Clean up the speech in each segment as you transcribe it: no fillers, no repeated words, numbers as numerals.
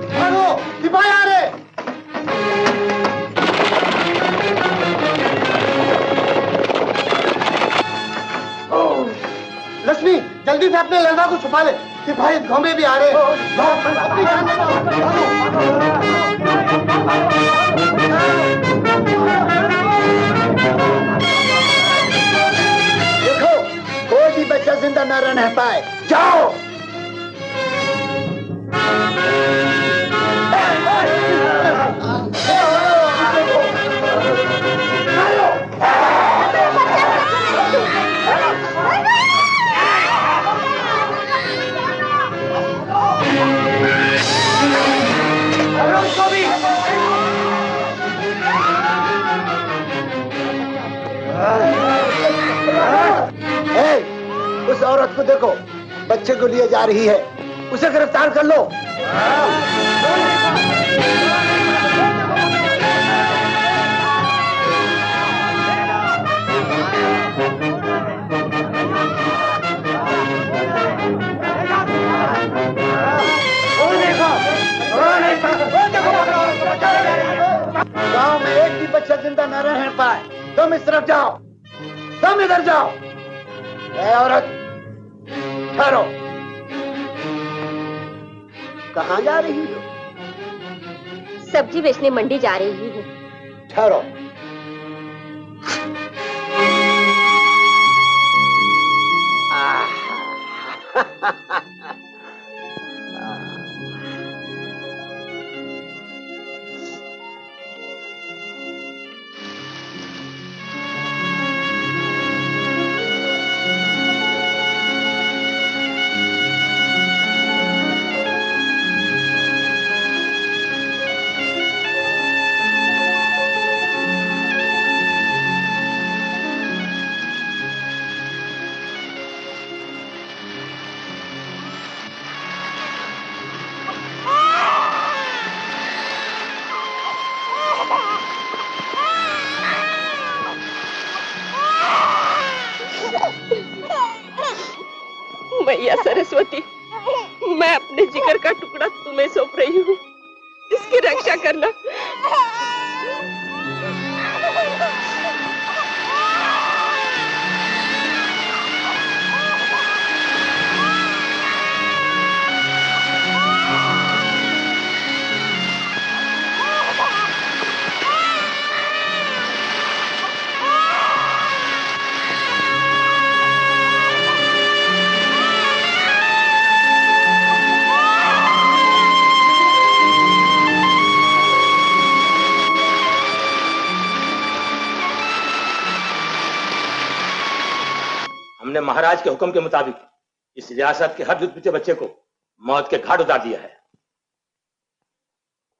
भागो, सिपाही आ रहे। लक्ष्मी, जल्दी से अपने लड़का को छुपा ले, सिपाही गांव में भी आ रहे हैं। अपनी जान बचाओ। देखो, कोई भी बच्चा जिंदा न रह पाए। जाओ। उस औरत को देखो, बच्चे को लिए जा रही है, उसे गिरफ्तार कर लो। गांव में एक भी बच्चा जिंदा न रह पाए। तुम इस तरफ जाओ, तुम इधर जाओ। ए औरत, ठहरो। कहाँ जा रही हो? सब्जी बेचने मंडी जा रही हूँ। ठहरो। मैया सरस्वती, मैं अपने जिगर का टुकड़ा तुम्हें सौंप रही हूँ, इसकी रक्षा करना। हमने महाराज के हुक्म के मुताबिक इस रियासत के हर दूध बच्चे को मौत के घाट उतार दिया है।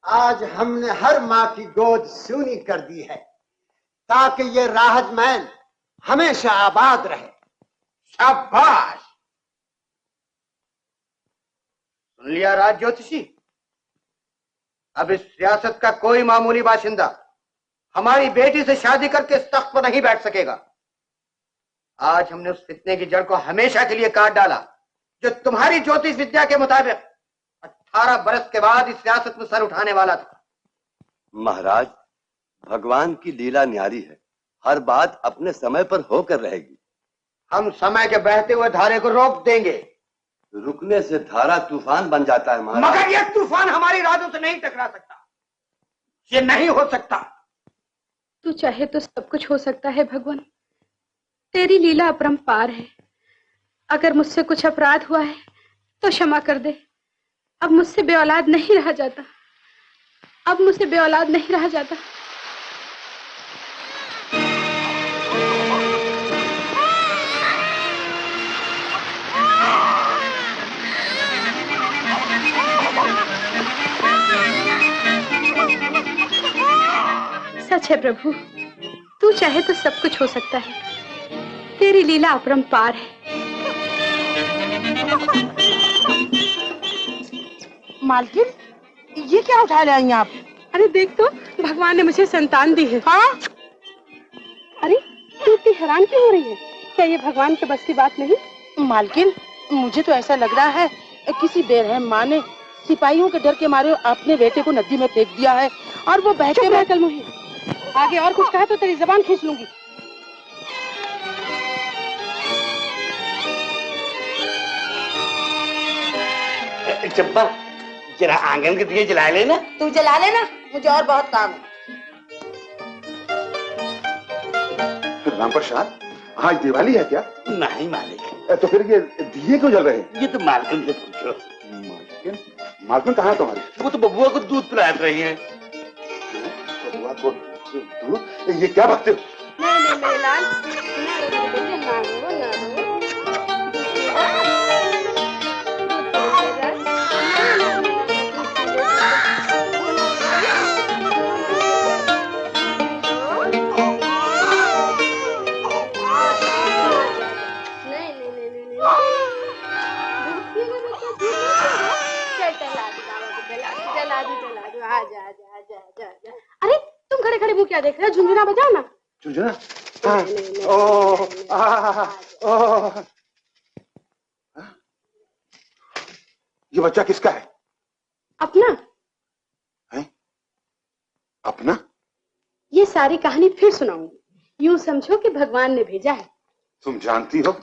आज हमने हर माँ की गोद सूनी कर दी है, ताकि ये राहत-मैन हमेशा आबाद रहे। शाबाश। सुन लिया राज ज्योतिषी, अब इस रियासत का कोई मामूली बाशिंदा हमारी बेटी से शादी करके इस तख्त पर नहीं बैठ सकेगा। आज हमने उस फितने की जड़ को हमेशा के लिए काट डाला, जो तुम्हारी ज्योतिष विद्या के मुताबिक 18 बरस के बाद इस रियासत में सर उठाने वाला था। महाराज, भगवान की लीला न्यारी है, हर बात अपने समय पर होकर रहेगी। हम समय के बहते हुए धारे को रोक देंगे। रुकने से धारा तूफान बन जाता है महाराज। मगर यह तूफान हमारी इरादों से नहीं टकरा सकता, ये नहीं हो सकता। तू चाहे तो सब कुछ हो सकता है भगवान, तेरी लीला अपरंपार है। अगर मुझसे कुछ अपराध हुआ है तो क्षमा कर दे। अब मुझसे बेऔलाद नहीं रहा जाता, अब मुझसे बेऔलाद नहीं रहा जाता। सच है प्रभु, तू चाहे तो सब कुछ हो सकता है, तेरी लीला अपरंपार है। मालकिन, ये क्या उठा ले आई आप? अरे देख तो, भगवान ने मुझे संतान दी है। हाँ? अरे तू इतनी हैरान क्यों हो रही है? क्या ये भगवान के बस की बात नहीं? मालकिन, मुझे तो ऐसा लग रहा है किसी बेरहम माँ ने सिपाहियों के डर के मारे अपने बेटे को नदी में फेंक दिया है और वो बहते बहते मुही। आगे और कुछ कहा तो तेरी जबान खींच लूंगी। चंपा, जरा आंगन के दिए जला लेना। तू जला लेना, मुझे और बहुत काम है। राम प्रसाद, आज दिवाली है क्या? नहीं मालिक। तो फिर ये दिए क्यों जल रहे हैं? ये तो मालकिन से पूछो। मालकिन? मालकिन कहाँ है तुम्हारी? वो तो बबुआ को दूध पिला रही है। बबुआ को दूध? ये क्या बात है? नहीं मेरे लाल, ना अरे तुम खड़े खड़े मुंह क्या देख रहे हो? झुंझुना बजाओ ना। झुंझुना? ये बच्चा किसका है? अपना। है? अपना? ये सारी कहानी फिर सुनाऊंगी। यूं समझो कि भगवान ने भेजा है। तुम जानती हो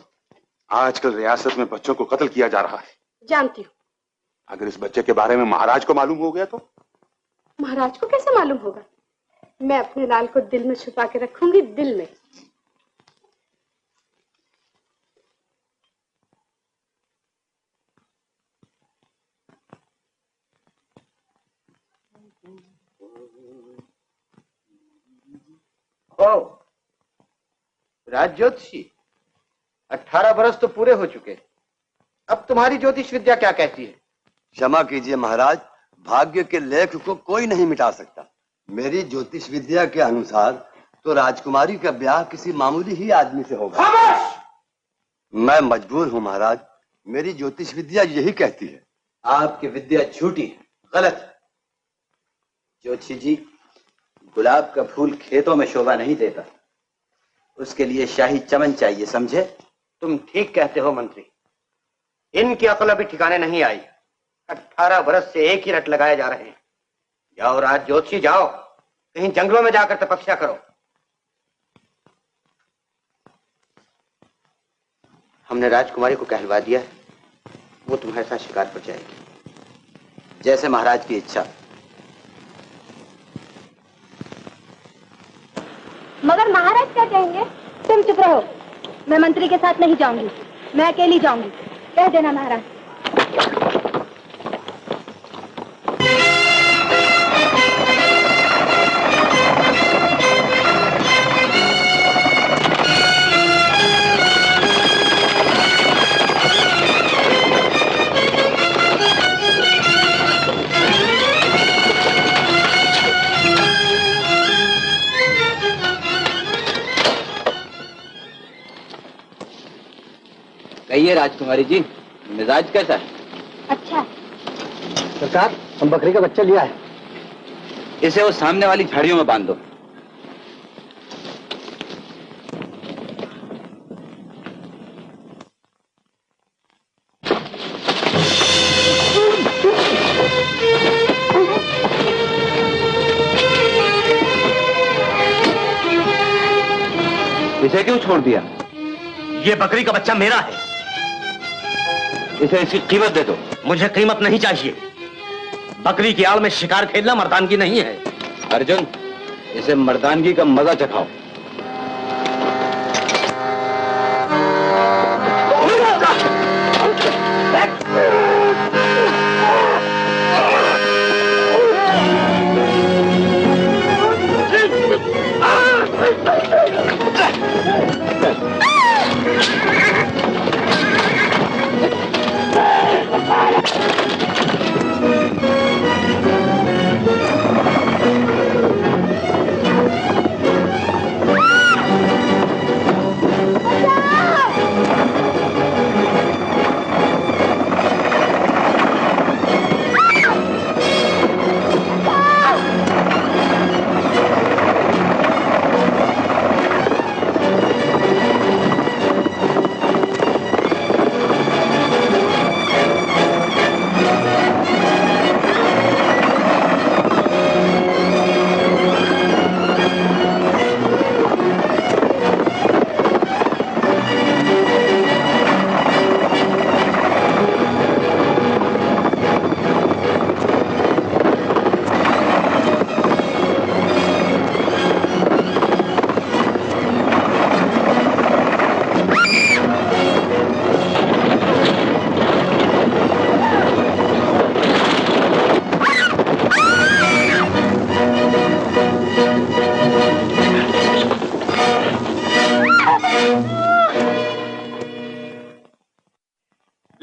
आजकल रियासत में बच्चों को कत्ल किया जा रहा है। जानती हूँ। अगर इस बच्चे के बारे में महाराज को मालूम हो गया तो? महाराज को कैसे मालूम होगा? मैं अपने लाल को दिल में छुपा के रखूंगी, दिल में। ओ, राज ज्योतिषी, 18 बरस तो पूरे हो चुके। अब तुम्हारी ज्योतिष विद्या क्या कहती है? क्षमा कीजिए महाराज, भाग्य के लेख को कोई नहीं मिटा सकता। मेरी ज्योतिष विद्या के अनुसार तो राजकुमारी का ब्याह किसी मामूली ही आदमी से होगा। मैं मजबूर हूं महाराज, मेरी ज्योतिष विद्या यही कहती है। आपकी विद्या झूठी है, गलत है। ज्योतिषी जी, गुलाब का फूल खेतों में शोभा नहीं देता, उसके लिए शाही चमन चाहिए, समझे? तुम ठीक कहते हो मंत्री, इनकी अकल अभी ठिकाने नहीं आई। 18 बरस से एक ही रट लगाए जा रहे हैं। जाओ राज ज्योतिषी, जाओ कहीं जंगलों में जाकर तपस्या करो। हमने राजकुमारी को कहलवा दिया है, वो तुम्हारे साथ शिकार पर जाएगी। जैसे महाराज की इच्छा। मगर महाराज क्या कहेंगे? तुम चुप रहो, मैं मंत्री के साथ नहीं जाऊंगी, मैं अकेली जाऊंगी। कह देना महाराज। कहिए राजकुमारी जी, मिजाज कैसा है? अच्छा। सरकार, हम बकरी का बच्चा लिया है। इसे वो सामने वाली झाड़ियों में बांध दो। इसे क्यों छोड़ दिया? ये बकरी का बच्चा मेरा है। इसे इसकी कीमत दे दो। मुझे कीमत नहीं चाहिए। बकरी की आड़ में शिकार खेलना मर्दानगी नहीं है। अर्जुन, इसे मर्दानगी का मजा चखाओ।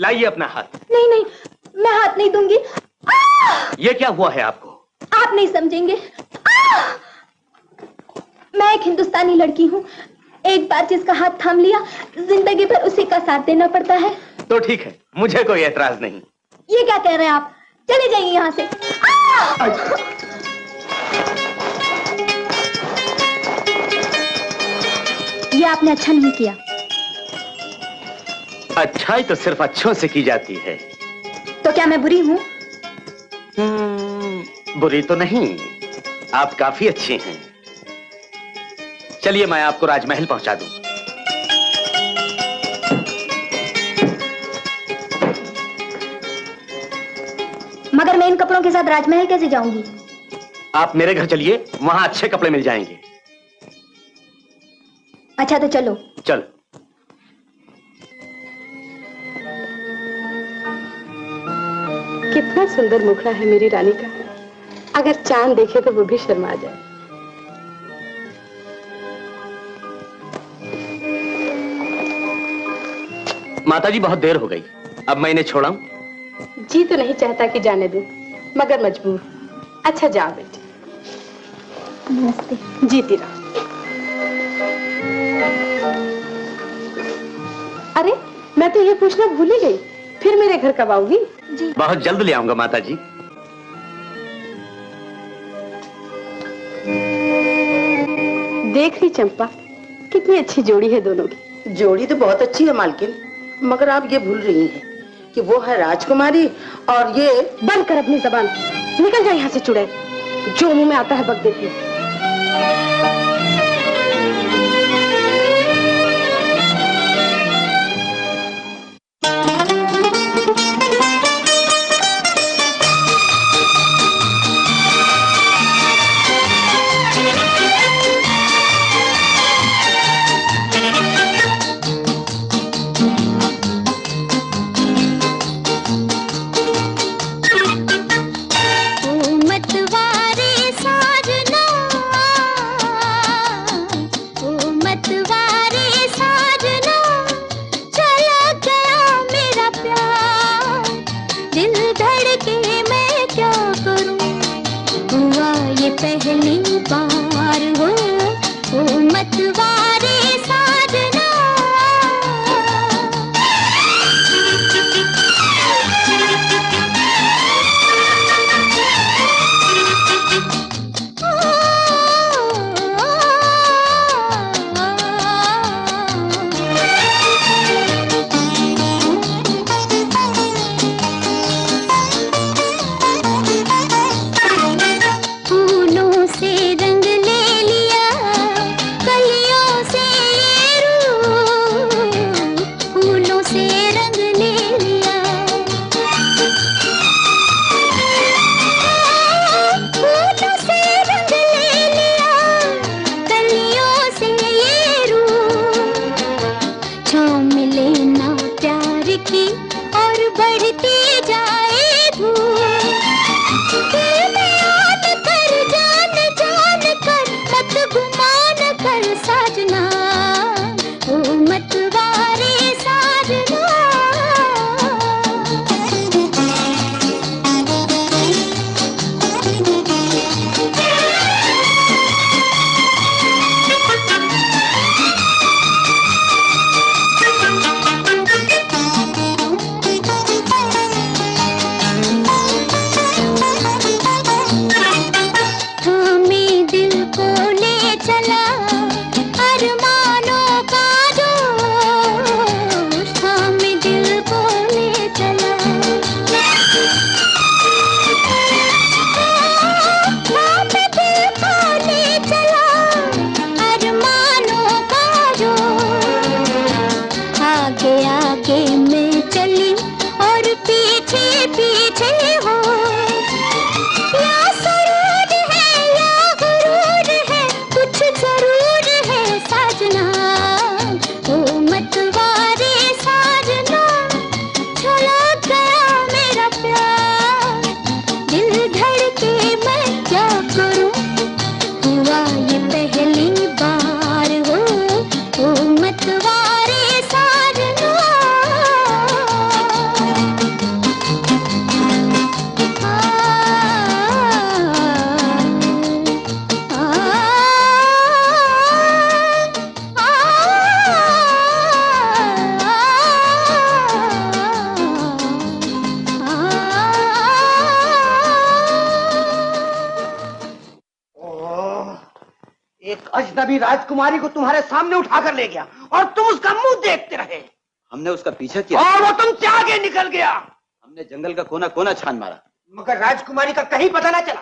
लाइए अपना हाथ। नहीं नहीं, मैं हाथ नहीं दूंगी। ये क्या हुआ है आपको? आप नहीं समझेंगे। मैं एक हिंदुस्तानी लड़की हूँ। एक बार जिसका हाथ थाम लिया, जिंदगी भर उसी का साथ देना पड़ता है। तो ठीक है, मुझे कोई एतराज नहीं। ये क्या कह रहे हैं आप? चले जाइए यहाँ से। ये आपने अच्छा नहीं किया। अच्छाई तो सिर्फ अच्छों से की जाती है। तो क्या मैं बुरी हूँ? बुरी तो नहीं, आप काफी अच्छी हैं। चलिए मैं आपको राजमहल पहुंचा दूं। मगर मैं इन कपड़ों के साथ राजमहल कैसे जाऊंगी? आप मेरे घर चलिए, वहां अच्छे कपड़े मिल जाएंगे। अच्छा तो चलो। चलो। कितना सुंदर मुखड़ा है मेरी रानी का। अगर चांद देखे तो वो भी शर्मा जाए। माताजी बहुत देर हो गई, अब मैं इन्हें छोड़ाऊं? जी तो नहीं चाहता कि जाने दूं, मगर मजबूर। अच्छा जाओ बेटी। नमस्ते। जीती रहो। अरे मैं तो ये पूछना भूल ही गई, फिर मेरे घर कब आओगी? जी बहुत जल्द ले आऊंगा माताजी। देख रही चंपा, कितनी अच्छी जोड़ी है दोनों की। जोड़ी तो बहुत अच्छी है मालकिन, मगर आप ये भूल रही हैं कि वो है राजकुमारी और ये। बंद कर अपनी जबान, निकल जा यहाँ से चुड़ैल। जो मुंह में आता है बक देती है। एक अजनबी राजकुमारी को तुम्हारे सामने उठाकर ले गया और तुम उसका मुंह देखते रहे। हमने उसका पीछा किया और वो तुमसे आगे निकल गया। हमने जंगल का कोना कोना छान मारा, मगर राजकुमारी का कहीं पता ना चला।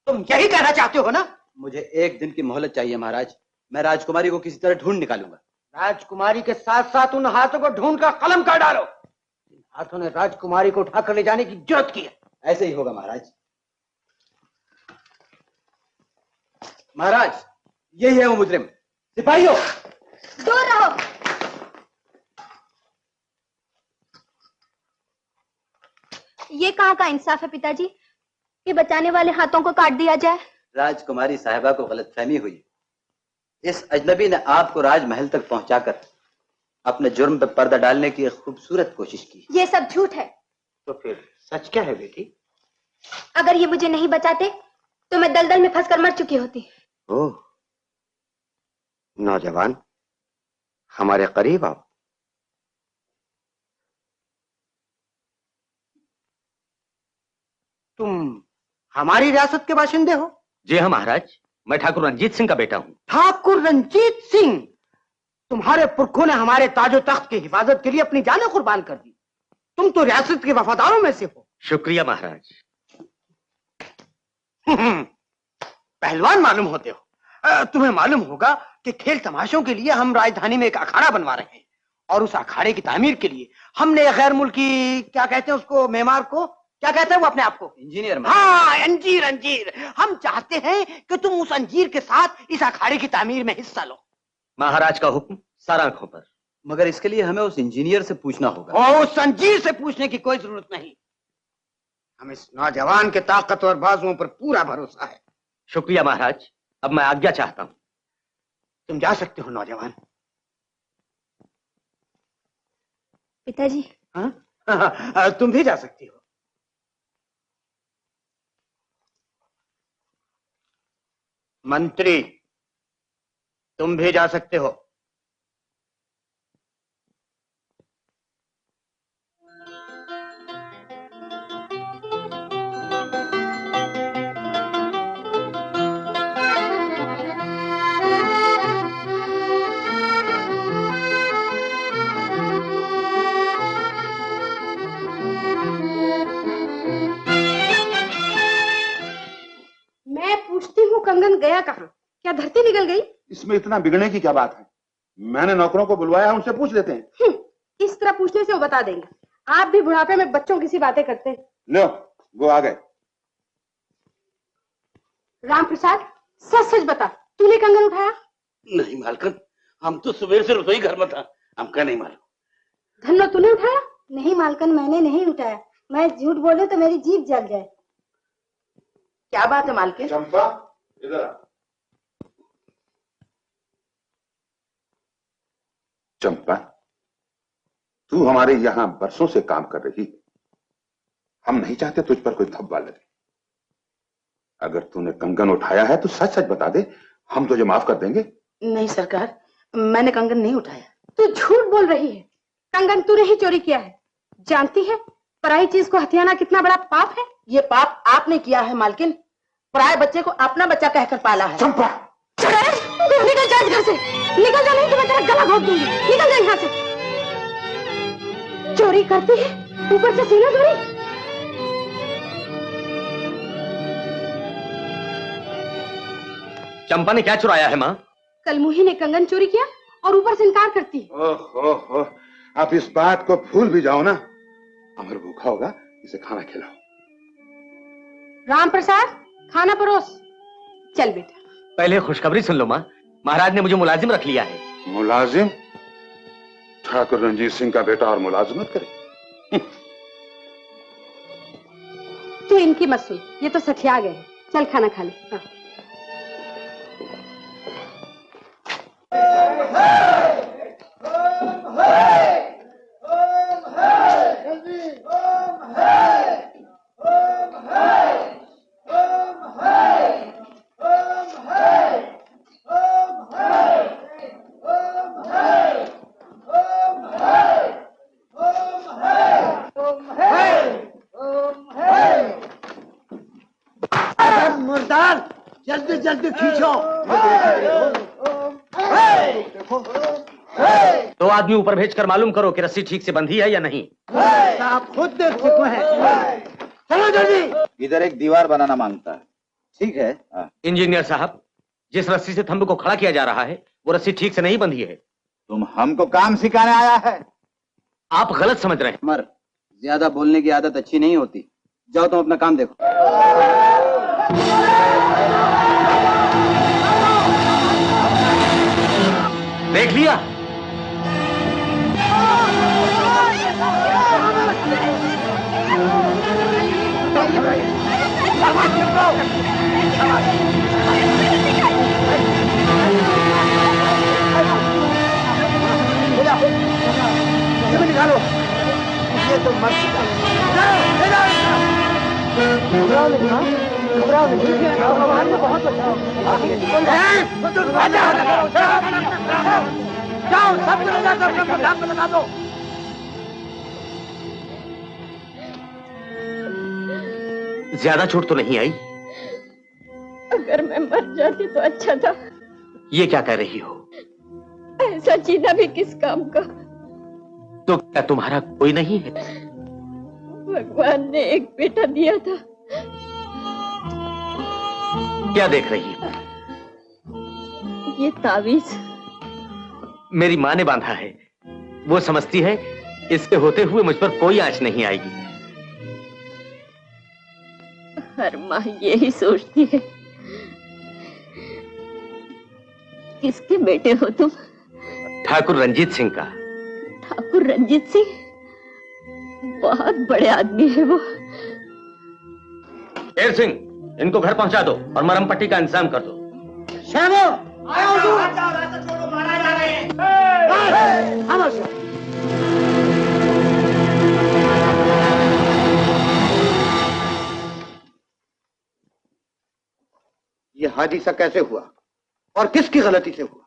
तुम यही कहना चाहते हो ना? मुझे 1 दिन की मोहलत चाहिए महाराज। मैं राजकुमारी को किसी तरह ढूंढ निकालूंगा। राजकुमारी के साथ साथ उन हाथों को ढूंढ कर कलम कर डालो। इन हाथों ने राजकुमारी को उठाकर ले जाने की जुर्रत की है। ऐसे ही होगा महाराज। महाराज, यही है वो मुजरिम। सिपाहियों, दूर रहो। ये कहाँ का इंसाफ है पिताजी कि बचाने वाले हाथों को काट दिया जाए? राजकुमारी साहिबा को गलतफहमी हुई। इस अजनबी ने आपको राजमहल तक पहुंचाकर अपने जुर्म पर पर्दा डालने की एक खूबसूरत कोशिश की। ये सब झूठ है। तो फिर सच क्या है बेटी? अगर ये मुझे नहीं बचाते तो मैं दलदल में फंसकर मर चुकी होती। ओह, नौजवान, हमारे करीब आओ। तुम हमारी रियासत के बाशिंदे हो? जी हाँ महाराज, मैं ठाकुर रंजीत सिंह का बेटा हूँ। ठाकुर रंजीत सिंह? तुम्हारे पुरखों ने हमारे ताजो तख्त की हिफाजत के लिए अपनी जानें कुर्बान कर दी। तुम तो रियासत के वफादारों में से हो। शुक्रिया महाराज। पहलवान मालूम होते हो। तुम्हें मालूम होगा कि खेल तमाशों के लिए हम राजधानी में एक अखाड़ा बनवा रहे हैं और उस अखाड़े की तामीर के लिए हमने गैर मुल्की, क्या कहते हैं उसको, मेमार को क्या कहते हैं वो अपने आप को? इंजीनियर। हाँ, अंजीर। अंजीर। हम चाहते हैं कि तुम उस अंजीर के साथ इस अखाड़े की तामीर में हिस्सा लो। महाराज का हुक्म सर आंखों पर। मगर इसके लिए हमें उस इंजीनियर से पूछना होगा। और उस अंजीर से पूछने की कोई जरूरत नहीं। हम इस नौजवान के ताकतवर बाजुओं पर पूरा भरोसा है। शुक्रिया महाराज, अब मैं आज्ञा चाहता हूँ। तुम जा सकते हो नौजवान। पिताजी। हाँ, तुम भी जा सकती हो। मंत्री, तुम भी जा सकते हो। मैं पूछती हूँ, कंगन गया कहाँ? क्या धरती निकल गई? इसमें इतना बिगड़ने की क्या बात है? मैंने नौकरों को बुलवाया, उनसे पूछ लेते हैं। इस तरह पूछने से वो बता देंगे। आप भी बुढ़ापे में बच्चों की सी बातें करते हैं। लो, वो आ गए। राम प्रसाद, सच सच बता, तूने कंगन उठाया? नहीं मालकन, हम तो सुबह से रसोई घर में था, हमका नहीं मालूम। धन्नो, तूने उठाया? नहीं मालकन, मैंने नहीं उठाया। मैं झूठ बोलूं तो मेरी जीभ जल जाए। क्या बात है मालकिन? चंपा, इधर आ। चंपा, तू हमारे यहां बरसों से काम कर रही। हम नहीं चाहते तुझ पर कोई धब्बा लगे। अगर तूने कंगन उठाया है तो सच सच बता दे, हम तुझे माफ कर देंगे। नहीं सरकार, मैंने कंगन नहीं उठाया। तू झूठ बोल रही है। कंगन तूने ही चोरी किया है। जानती है पराई चीज को हथियाना कितना बड़ा पाप है? ये पाप आपने किया है मालकिन। पराये बच्चे को अपना बच्चा कहकर पाला है। चंपा, निकल जा इस घर से, निकल जा, नहीं तो मैं तेरा गला घोट दूंगी। निकल जा यहाँ से। चोरी करती है, ऊपर से सीना चोरी। चंपा ने क्या चुराया है माँ? कलमुही ने कंगन चोरी किया और ऊपर से इनकार करती है। ओहो, आप इस बात को भूल भी जाओ ना। अमर भूखा होगा, इसे खाना खिलाओ। राम प्रसाद, खाना परोस। चल बेटा। पहले खुशखबरी सुन लो माँ, महाराज ने मुझे मुलाजिम रख लिया है। मुलाजिम? ठाकुर रंजीत सिंह का बेटा और मुलाजिमत करे? तू इनकी मत सुन, ये तो सठिया गए हैं। चल खाना खा ले। हाँ। मुर्दार, जल्दी जल्दी खींचो। दो आदमी ऊपर भेजकर मालूम करो कि रस्सी ठीक से बंधी है या नहीं। आप खुद देख चुके हैं। चलो जल्दी। इधर एक दीवार बनाना मांगता है। ठीक है। इंजीनियर साहब, जिस रस्सी से थंब को खड़ा किया जा रहा है वो रस्सी ठीक से नहीं बंधी है। तुम हमको काम सिखाने आया है? आप गलत समझ रहे हैं। मर, ज्यादा बोलने की आदत अच्छी नहीं होती। जाओ तुम अपना काम देखो। देख लिया? ये भी निकालो। ये तो मर चुका है। घबराओ नहीं, बहुत बचाओ। जाओ, सब चले जाकर अपने काम पे लगा दो। ज्यादा चोट तो नहीं आई? अगर मैं मर जाती तो अच्छा था। ये क्या कह रही हो? ऐसा जीना भी किस काम का? तो क्या तुम्हारा कोई नहीं है? भगवान ने एक बेटा दिया था। क्या देख रही हो? ये तावीज मेरी माँ ने बांधा है। वो समझती है इसके होते हुए मुझ पर कोई आंच नहीं आएगी। हर माँ यही सोचती है। किसके बेटे हो तुम? ठाकुर रंजीत सिंह का। ठाकुर रंजीत सिंह? बहुत बड़े आदमी है वो। शेर सिंह, इनको घर पहुंचा दो और मरहम पट्टी का इंतजाम कर दो। श्यामो, आओ तू। ये हादसा कैसे हुआ और किसकी गलती से हुआ?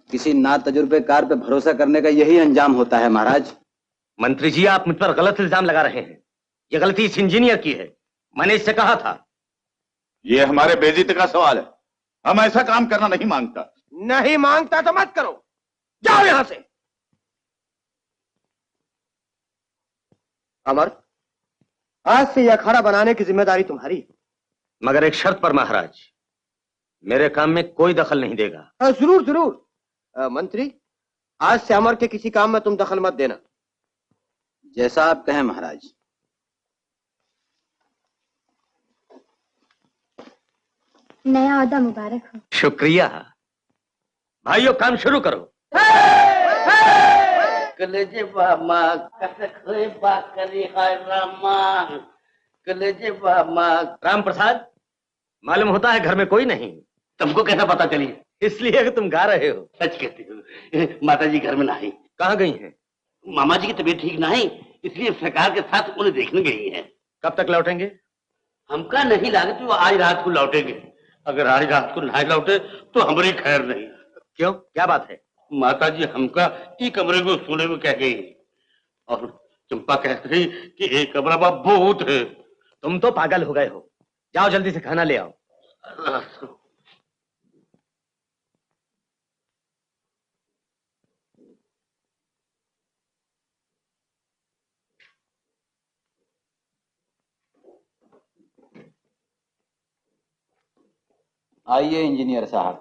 किसी ना तजुर्बेकार पे भरोसा करने का यही अंजाम होता है महाराज। मंत्री जी, आप मुझ पर गलत इल्जाम लगा रहे हैं। ये गलती इस इंजीनियर की है। मैंने इससे कहा था। ये हमारे बेइज्जती का सवाल है। हम ऐसा काम करना नहीं मांगता। नहीं मांगता तो मत करो। जाओ यहां से। अमर, आज से यह अखाड़ा बनाने की जिम्मेदारी तुम्हारी। मगर एक शर्त पर महाराज, मेरे काम में कोई दखल नहीं देगा। जरूर जरूर। मंत्री, आज से अमर के किसी काम में तुम दखल मत देना। जैसा आप कहें महाराज। नया ओहदा मुबारक हो। शुक्रिया। भाइयों, काम शुरू करो। कलेजे बामा कसखोए बाकरी हाय रामा। कलेजे बामा। राम प्रसाद, मालूम होता है घर में कोई नहीं। तुमको कैसा पता चली? इसलिए कि तुम गा रहे हो। सच कहती हो। माता जी घर में नहीं। कहाँ गई हैं? मामा जी की तबीयत ठीक नहीं, इसलिए सरकार के साथ उन्हें देखने गई है। कब तक लौटेंगे? हमका नहीं लागत वो आज रात को लौटेंगे। अगर आज रात को नहीं लौटे तो हमारी खैर नहीं। क्यों, क्या बात है? माता जी हमका ई कमरे को सोने में कह गई और चंपा कहती रही कि एक कमरा में भूत है। तुम तो पागल हो गए हो। जाओ जल्दी से खाना ले आओ। आइए इंजीनियर साहब,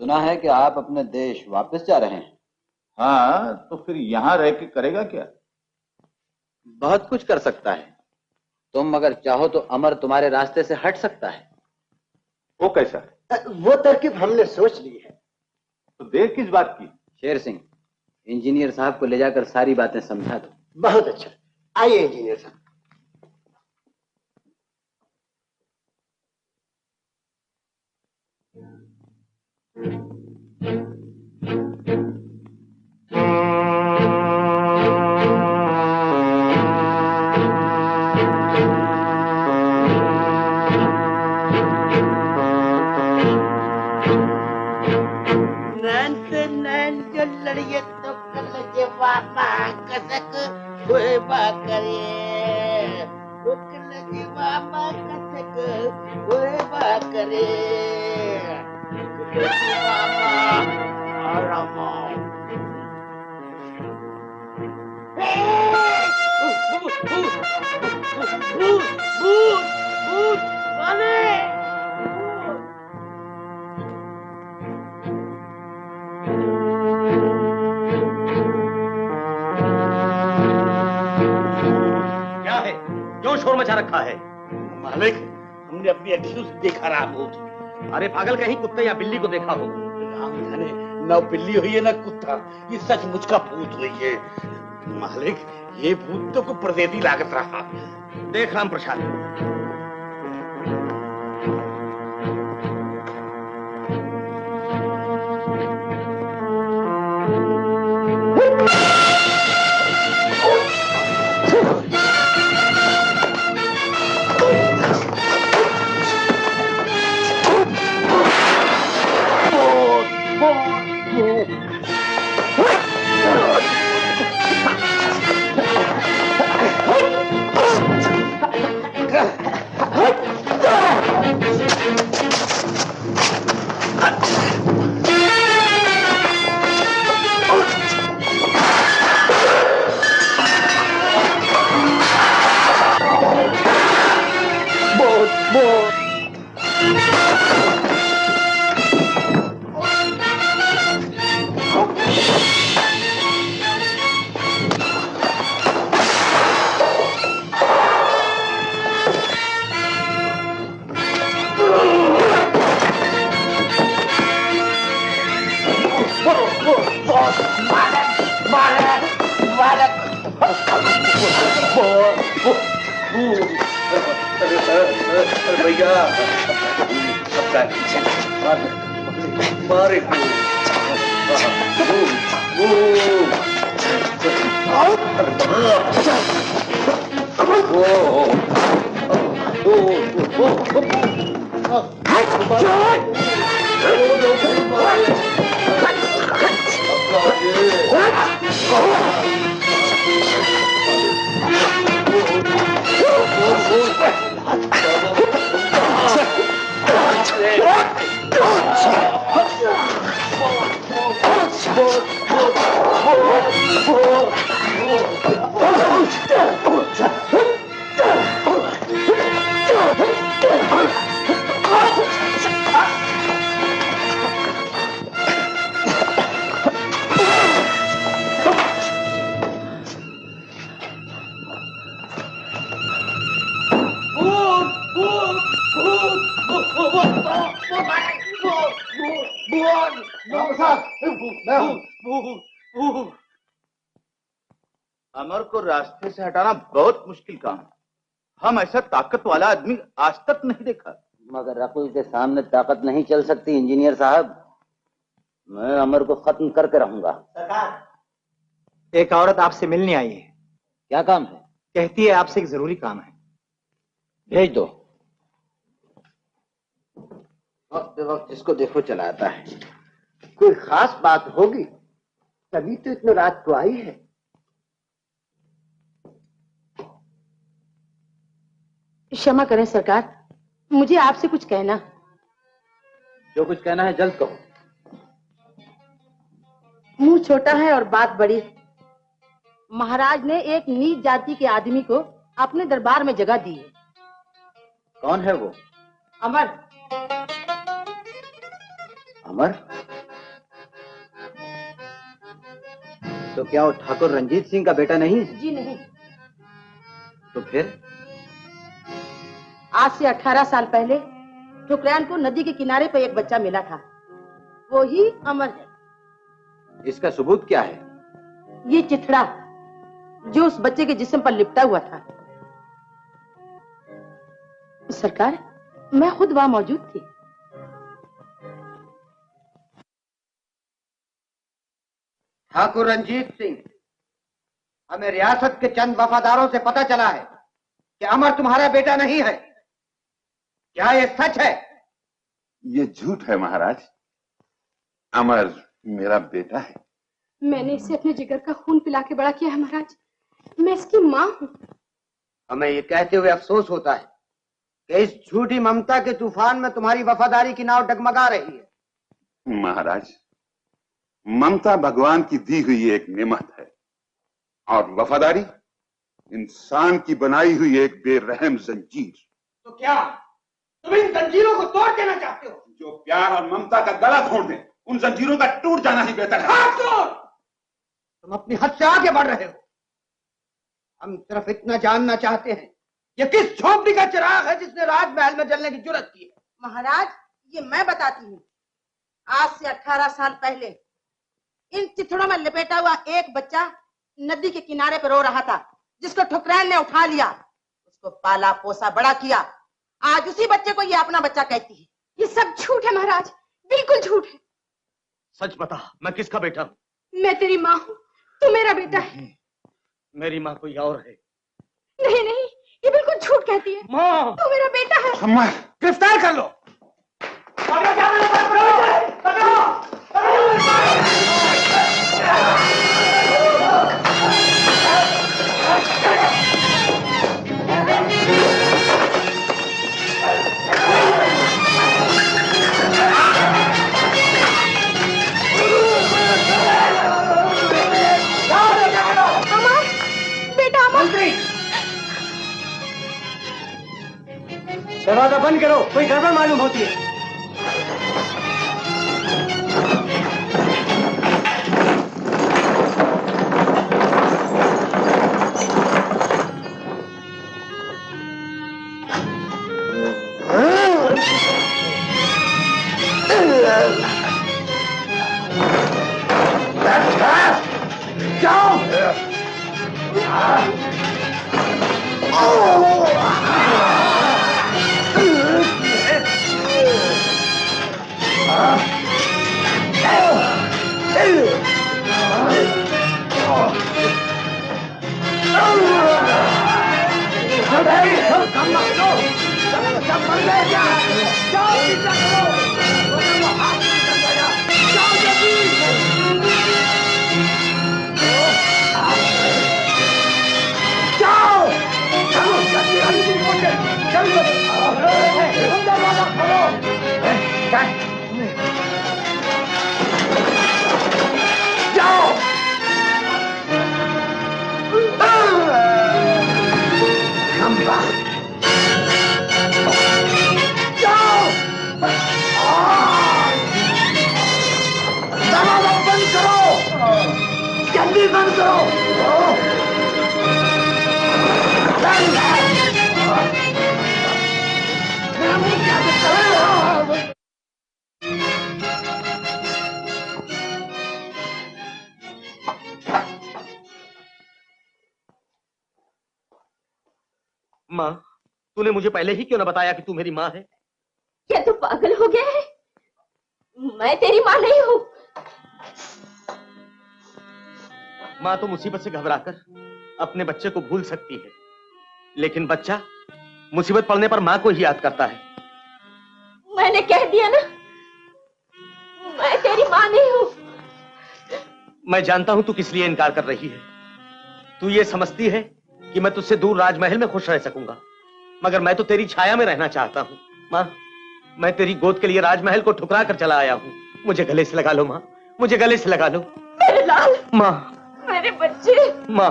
सुना है कि आप अपने देश वापस जा रहे हैं। हाँ, तो फिर यहाँ रह के करेगा क्या? बहुत कुछ कर सकता है। तुम अगर चाहो तो अमर तुम्हारे रास्ते से हट सकता है। वो कैसा? वो तरकीब हमने सोच ली है। तो देर किस बात की? शेर सिंह, इंजीनियर साहब को ले जाकर सारी बातें समझा दो। बहुत अच्छा। आइए इंजीनियर साहब। लड़िए तो कल जे बाबा कसक हुए बाकरे लगे मामा कथक ओरे बाकरे मामा आराम भूत वाले क्या है? क्यों शोर मचा रखा है? मालिक, हमने अपनी अखियों से देखा रहा भूत। अरे पागल, कहीं कुत्ते या बिल्ली को देखा हो? राम जाने, न बिल्ली हुई है न कुत्ता, ये सचमुच का भूत हुई है। मालिक, ये भूत तो को परदेसी लागत रहा। देख राम प्रसाद, भैया मारे अमर को रास्ते से हटाना बहुत मुश्किल काम है। हम ऐसा ताकत वाला आदमी आज तक नहीं देखा। मगर अकुल के सामने ताकत नहीं चल सकती इंजीनियर साहब। मैं अमर को खत्म करके रहूंगा। एक औरत आपसे मिलने आई है। क्या काम है? कहती है आपसे एक जरूरी काम है। भेज दो। वक्त वक्त जिसको देखो चलाता है। कोई खास बात होगी तभी तो इतनी रात को आई है। क्षमा करें सरकार, मुझे आपसे कुछ कहना। जो कुछ कहना है जल्द कहो। मुंह छोटा है और बात बड़ी। महाराज ने एक नीच जाति के आदमी को अपने दरबार में जगह दी है। कौन है वो? अमर। अमर? तो क्या वो ठाकुर रंजीत सिंह का बेटा नहीं? जी नहीं। तो फिर? आज से 18 साल पहले ठुकरान को नदी के किनारे पर एक बच्चा मिला था। वो ही अमर है। इसका सबूत क्या है? ये चिथड़ा जो उस बच्चे के जिस्म पर लिपटा हुआ था। सरकार, मैं खुद वहां मौजूद थी। ठाकुर रंजीत सिंह, हमें रियासत के चंद वफादारों से पता चला है कि अमर तुम्हारा बेटा नहीं है। क्या ये सच है? ये झूठ है महाराज। अमर मेरा बेटा है। मैंने इसे अपने जिगर का खून पिला के बड़ा किया है महाराज। मैं इसकी माँ हूँ। हमें ये कहते हुए अफसोस होता है कि इस झूठी ममता के तूफान में तुम्हारी वफादारी की नाव डगमगा रही है। महाराज, ममता भगवान की दी हुई एक नेमत है और वफादारी इंसान की बनाई हुई एक बेरहम जंजीर। तो क्या तुम इन जंजीरों को तोड़ देना चाहते हो? जो प्यार और ममता का गला तोड़ दे, उन जंजीरों का टूट जाना ही बेहतर है। तुम अपनी हद से आगे बढ़ रहे हो। हम सिर्फ इतना जानना चाहते हैं, ये किस झोपड़ी का चिराग है जिसने राजमहल में जलने की जुर्रत की है? महाराज, ये मैं बताती हूँ। आज से 18 साल पहले इन चिथड़ों में लपेटा हुआ एक बच्चा नदी के किनारे पर रो रहा था, जिसको ठुकरान ने उठा लिया, उसको पाला पोसा बड़ा किया। आज उसी बच्चे को ये अपना बच्चा कहती है। ये सब झूठ है महाराज, बिल्कुल झूठ है। सच बता, मैं किसका बेटा हूँ? मैं तेरी माँ हूँ, तू मेरा बेटा है। मेरी माँ कोई और है। नहीं नहीं, ये बिल्कुल झूठ कहती है। माँ, तू मेरा बेटा है। अम्मा, गिरफ्तार कर लो। दरवाजा बंद करो, कोई गड़बड़ मालूम होती है। माँ, तूने मुझे पहले ही क्यों न बताया कि तू मेरी माँ है? क्या तू पागल हो गया है? मैं तेरी माँ नहीं हूँ। माँ तो मुसीबत से घबराकर अपने बच्चे को भूल सकती है, लेकिन बच्चा मुसीबत पड़ने पर माँ को ही याद करता है। मैंने कह दिया ना, मैं तेरी माँ नहीं हूँ। मैं जानता हूँ तू किस लिए इनकार कर रही है। तू ये समझती है कि मैं तुझसे दूर राजमहल में खुश रह सकूंगा, मगर मैं तो तेरी छाया में रहना चाहता हूँ। माँ, मैं तेरी गोद के लिए राजमहल को ठुकरा कर चला आया हूँ। मुझे गले से लगा लो माँ, मुझे गले से लगा लो। मेरे लाल, माँ, मेरे बच्चे। माँ,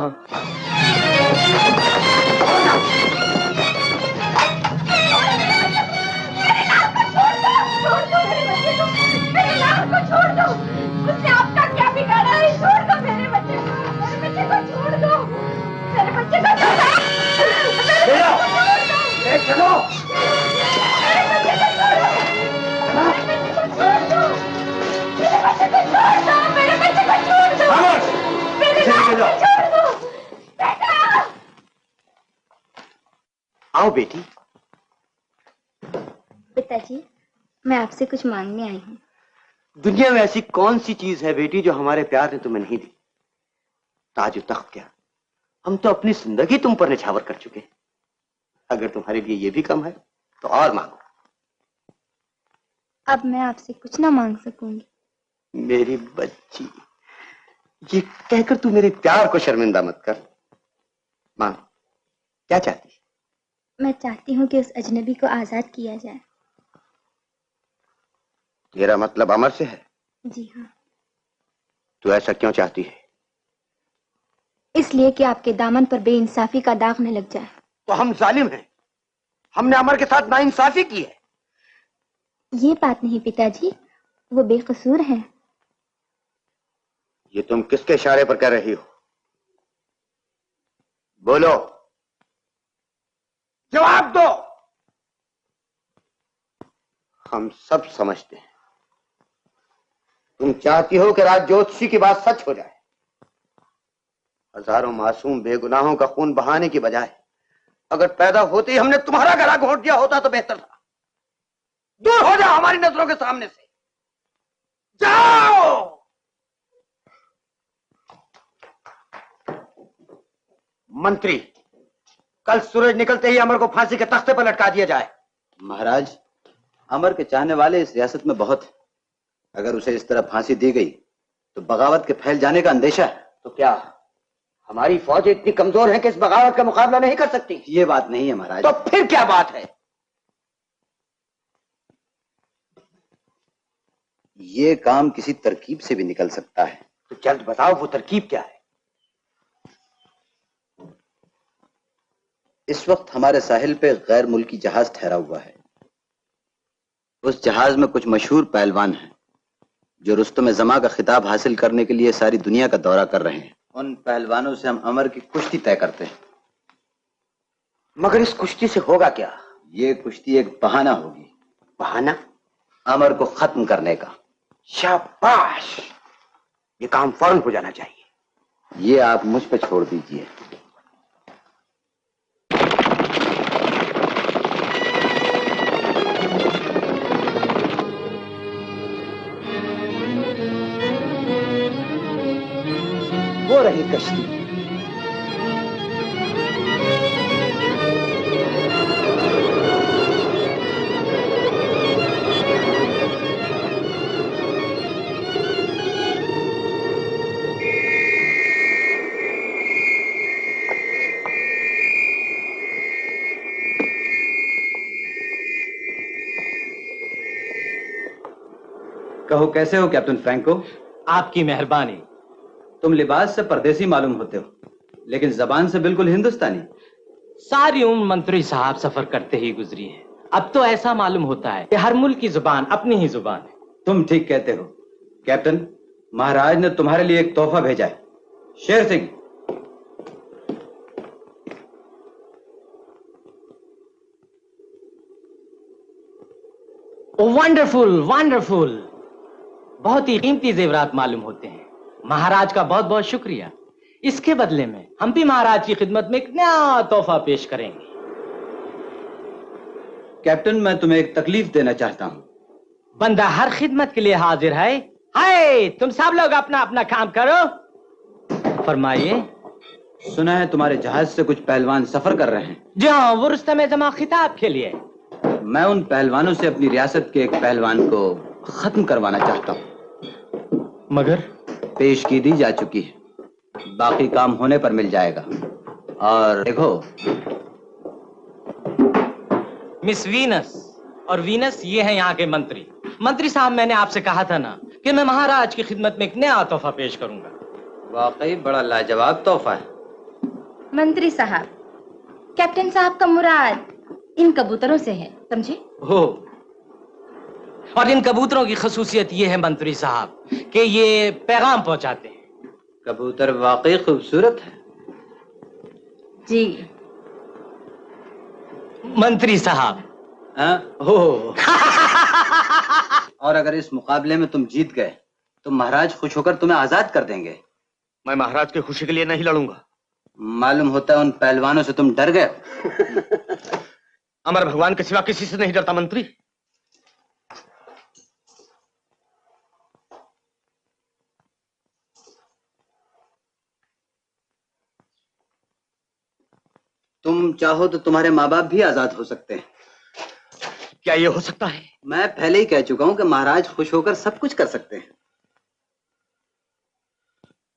छोड़ दो, उसने आपका क्या बिगाड़ा है? छोड़ दो मेरे बच्चे को, मेरे बच्चे को छोड़ दो, मेरे बच्चे को छोड़ दो, चलो, मेरे बच्चे को छोड़ दो, मेरे बच्चे को छोड़ दो, मेरे बच्चे को छोड़ दो, मेरे बच्चे को छोड़ दो, मेरे लाल को छोड़ दो, बेटा। आओ बेटी। पिताजी, मैं आपसे कुछ मांगने आई हूँ। दुनिया में ऐसी कौन सी चीज है बेटी जो हमारे प्यार ने तुम्हें नहीं दी? ताज तख्त क्या, हम तो अपनी जिंदगी तुम पर निछावर कर चुके। अगर तुम्हारे लिए ये भी कम है तो और मांगो। अब मैं आपसे कुछ ना मांग सकूंगी। मेरी बच्ची, ये कहकर तू मेरे प्यार को शर्मिंदा मत कर। मांग, क्या चाहती है? मैं चाहती हूँ कि उस अजनबी को आजाद किया जाए। तेरा मतलब अमर से है? जी हाँ। तू ऐसा क्यों चाहती है? इसलिए कि आपके दामन पर बेइंसाफी का दाग न लग जाए। तो हम जालिम हैं, हमने अमर के साथ नाइंसाफी की है। ये बात नहीं पिताजी, वो बेकसूर है। ये तुम किसके इशारे पर कह रही हो? बोलो, जवाब दो। हम सब समझते हैं तुम चाहती हो कि राज ज्योतिषी की बात सच हो जाए। हजारों मासूम बेगुनाहों का खून बहाने की बजाय अगर पैदा होते ही हमने तुम्हारा गला घोंट दिया होता तो बेहतर था। दूर हो जाओ हमारी नजरों के सामने से, जाओ। मंत्री, कल सूरज निकलते ही अमर को फांसी के तख्ते पर लटका दिया जाए। महाराज, अमर के चाहने वाले इस रियासत में बहुत हैं। अगर उसे इस तरह फांसी दी गई तो बगावत के फैल जाने का अंदेशा है। तो क्या हमारी फौज इतनी कमजोर है कि इस बगावत का मुकाबला नहीं कर सकती? ये बात नहीं है महाराज। तो फिर क्या बात है? ये काम किसी तरकीब से भी निकल सकता है। तो जल्द बताओ वो तरकीब क्या है? इस वक्त हमारे साहिल पे गैर मुल्की जहाज ठहरा हुआ है। उस जहाज में कुछ मशहूर पहलवान हैं जो रुस्तम जमा का खिताब हासिल करने के लिए सारी दुनिया का दौरा कर रहे हैं। उन पहलवानों से हम अमर की कुश्ती तय करते हैं। मगर इस कुश्ती से होगा क्या? ये कुश्ती एक बहाना होगी। बहाना? अमर को खत्म करने का। शाबाश, ये काम फौरन हो जाना चाहिए। ये आप मुझ पे छोड़ दीजिए। वो रही कश्ती। कहो, कैसे हो कैप्टन फ्रैंको? आपकी मेहरबानी। तुम लिबास से परदेसी मालूम होते हो, लेकिन जबान से बिल्कुल हिंदुस्तानी। सारी उम्र मंत्री साहब सफर करते ही गुजरी है। अब तो ऐसा मालूम होता है कि हर मुल्क की जुबान अपनी ही जुबान है। तुम ठीक कहते हो कैप्टन। महाराज ने तुम्हारे लिए एक तोहफा भेजा है। शेर सिंह, वंडरफुल वंडरफुल, बहुत ही कीमती जेवरात मालूम होते हैं। महाराज का बहुत बहुत शुक्रिया। इसके बदले में हम भी महाराज की खिदमत में एक नया तोहफा पेश करेंगे। कैप्टन, मैं तुम्हें एक तकलीफ देना चाहता हूं। बंदा हर खिदमत के लिए हाजिर है। हाय, तुम सब लोग अपना अपना काम करो। फरमाइए। सुना है तुम्हारे जहाज से कुछ पहलवान सफर कर रहे हैं। जी हाँ, वो रुस्तम जमा खिताब के लिए। मैं उन पहलवानों से अपनी रियासत के एक पहलवान को खत्म करवाना चाहता हूं। मगर पेशगी जा चुकी है, बाकी काम होने पर मिल जाएगा। और देखो, मिस वीनस और वीनस ये हैं यहाँ के मंत्री। मंत्री साहब, मैंने आपसे कहा था ना कि मैं महाराज की खिदमत में एक नया तोहफा पेश करूंगा। वाकई बड़ा लाजवाब तोहफा है। मंत्री साहब, कैप्टन साहब का मुराद इन कबूतरों से है, समझे? हो, और इन कबूतरों की खसूसियत ये है मंत्री साहब कि ये पैगाम पहुंचाते हैं। कबूतर वाकई खूबसूरत है। जी मंत्री साहब। हो। और अगर इस मुकाबले में तुम जीत गए तो महाराज खुश होकर तुम्हें आजाद कर देंगे। मैं महाराज की खुशी के लिए नहीं लड़ूंगा। मालूम होता है उन पहलवानों से तुम डर गए। अमर भगवान के सिवा किसी से नहीं डरता मंत्री। तुम चाहो तो तुम्हारे माँ बाप भी आजाद हो सकते हैं। क्या ये हो सकता है? मैं पहले ही कह चुका हूं कि महाराज खुश होकर सब कुछ कर सकते हैं।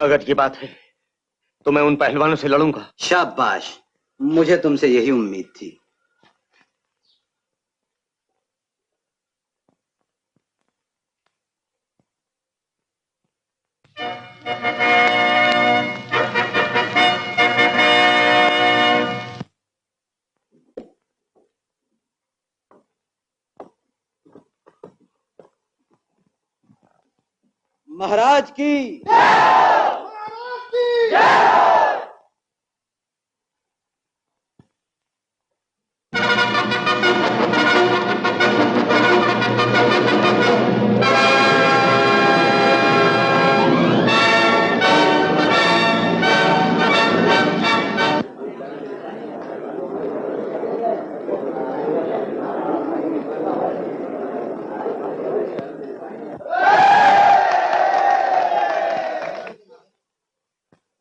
अगर ये बात है तो मैं उन पहलवानों से लड़ूंगा। शाबाश, मुझे तुमसे यही उम्मीद थी। महाराज की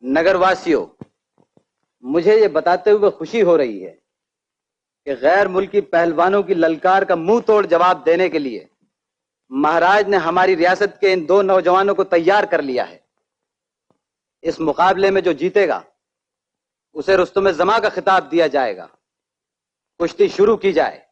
नगरवासियों, मुझे ये बताते हुए खुशी हो रही है कि गैर मुल्की पहलवानों की ललकार का मुंह तोड़ जवाब देने के लिए महाराज ने हमारी रियासत के इन 2 नौजवानों को तैयार कर लिया है। इस मुकाबले में जो जीतेगा उसे रुस्तुम जमा का खिताब दिया जाएगा। कुश्ती शुरू की जाए।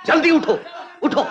जल्दी उठो, उठो।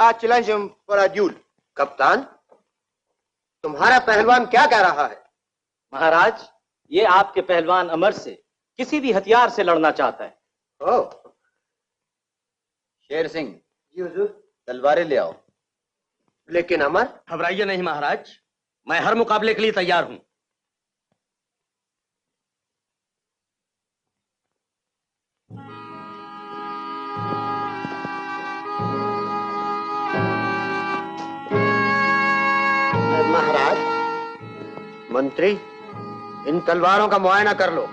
I challenge him for a duel. कप्तान, तुम्हारा पहलवान क्या कह रहा है? महाराज, ये आपके पहलवान अमर से किसी भी हथियार से लड़ना चाहता है। ओह, शेर सिंह जी हुजूर, तलवारें ले आओ। लेकिन अमर? घबराइए नहीं महाराज, मैं हर मुकाबले के लिए तैयार हूं। महाराज, मंत्री, इन तलवारों का मुआयना कर लो।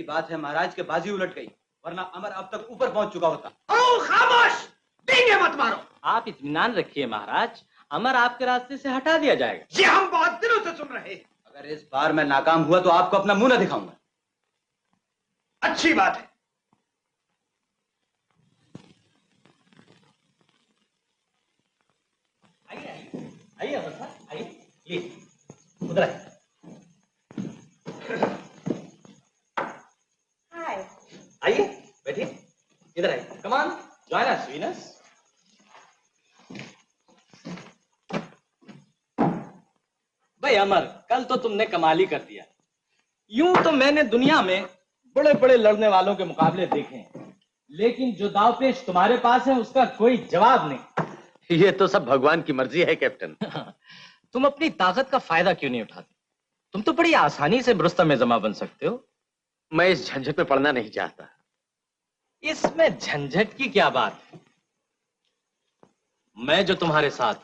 बात है महाराज के बाजी उलट गई वरना अमर अब तक ऊपर पहुंच चुका होता। ओ खामोश, डींगे मत मारो। आप इत्मीनान रखिए महाराज, अमर आपके रास्ते से हटा दिया जाएगा। ये हम बहुत दिनों से सुन रहे हैं। अगर इस बार मैं नाकाम हुआ तो आपको अपना मुंह न दिखाऊंगा। अच्छी बात है। आइए अमर साहब, आइए प्लीज उधर आइए। आइए बैठिए, इधर आइए। Come on, join us Venus. भाई अमर, कल तो तुमने कमाल ही कर दिया। यूं तो मैंने दुनिया में बड़े बड़े लड़ने वालों के मुकाबले देखे हैं, लेकिन जो दावपेच तुम्हारे पास है उसका कोई जवाब नहीं। ये तो सब भगवान की मर्जी है कैप्टन। तुम अपनी ताकत का फायदा क्यों नहीं उठाते? तुम तो बड़ी आसानी से रुस्तम में जमा बन सकते हो। मैं इस झंझट में पड़ना नहीं चाहता। इसमें झंझट की क्या बात है? मैं जो तुम्हारे साथ,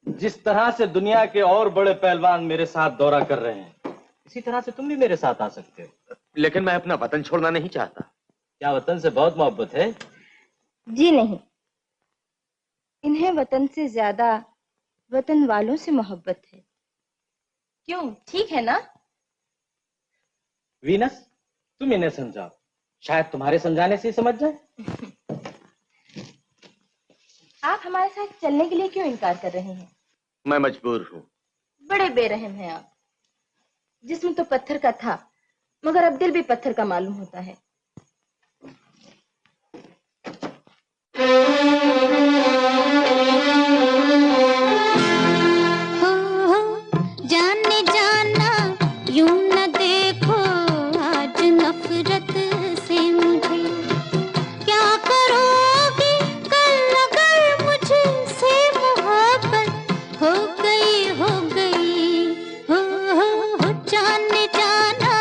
जिस तरह से दुनिया के और बड़े पहलवान मेरे साथ दौरा कर रहे हैं, इसी तरह से तुम भी मेरे साथ आ सकते हो। लेकिन मैं अपना वतन छोड़ना नहीं चाहता। क्या वतन से बहुत मोहब्बत है? जी नहीं, इन्हें वतन से ज्यादा वतन वालों से मोहब्बत है। क्यों, ठीक है ना? वीनस, तुम इन्हें समझाओ, शायद तुम्हारे समझाने से ही समझ जाए। आप हमारे साथ चलने के लिए क्यों इनकार कर रहे हैं? मैं मजबूर हूँ। बड़े बेरहम हैं आप। जिस्म तो पत्थर का था, मगर अब दिल भी पत्थर का मालूम होता है। जाने जाना यूं न देखो आज नफरत से मुझे, क्या करोगे कल अगर मुझसे मोहब्बत हो गई हो गई। हो जाने जाना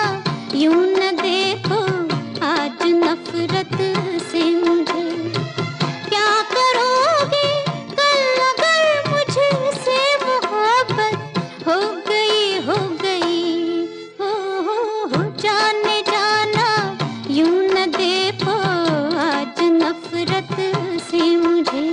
यूं न देखो आज नफरत से मुझे, क्या करोगे कल अगर मुझसे मोहब्बत हो गई हो गई। हो जाने जाना यूं न देखो आज नफरत से मुझे।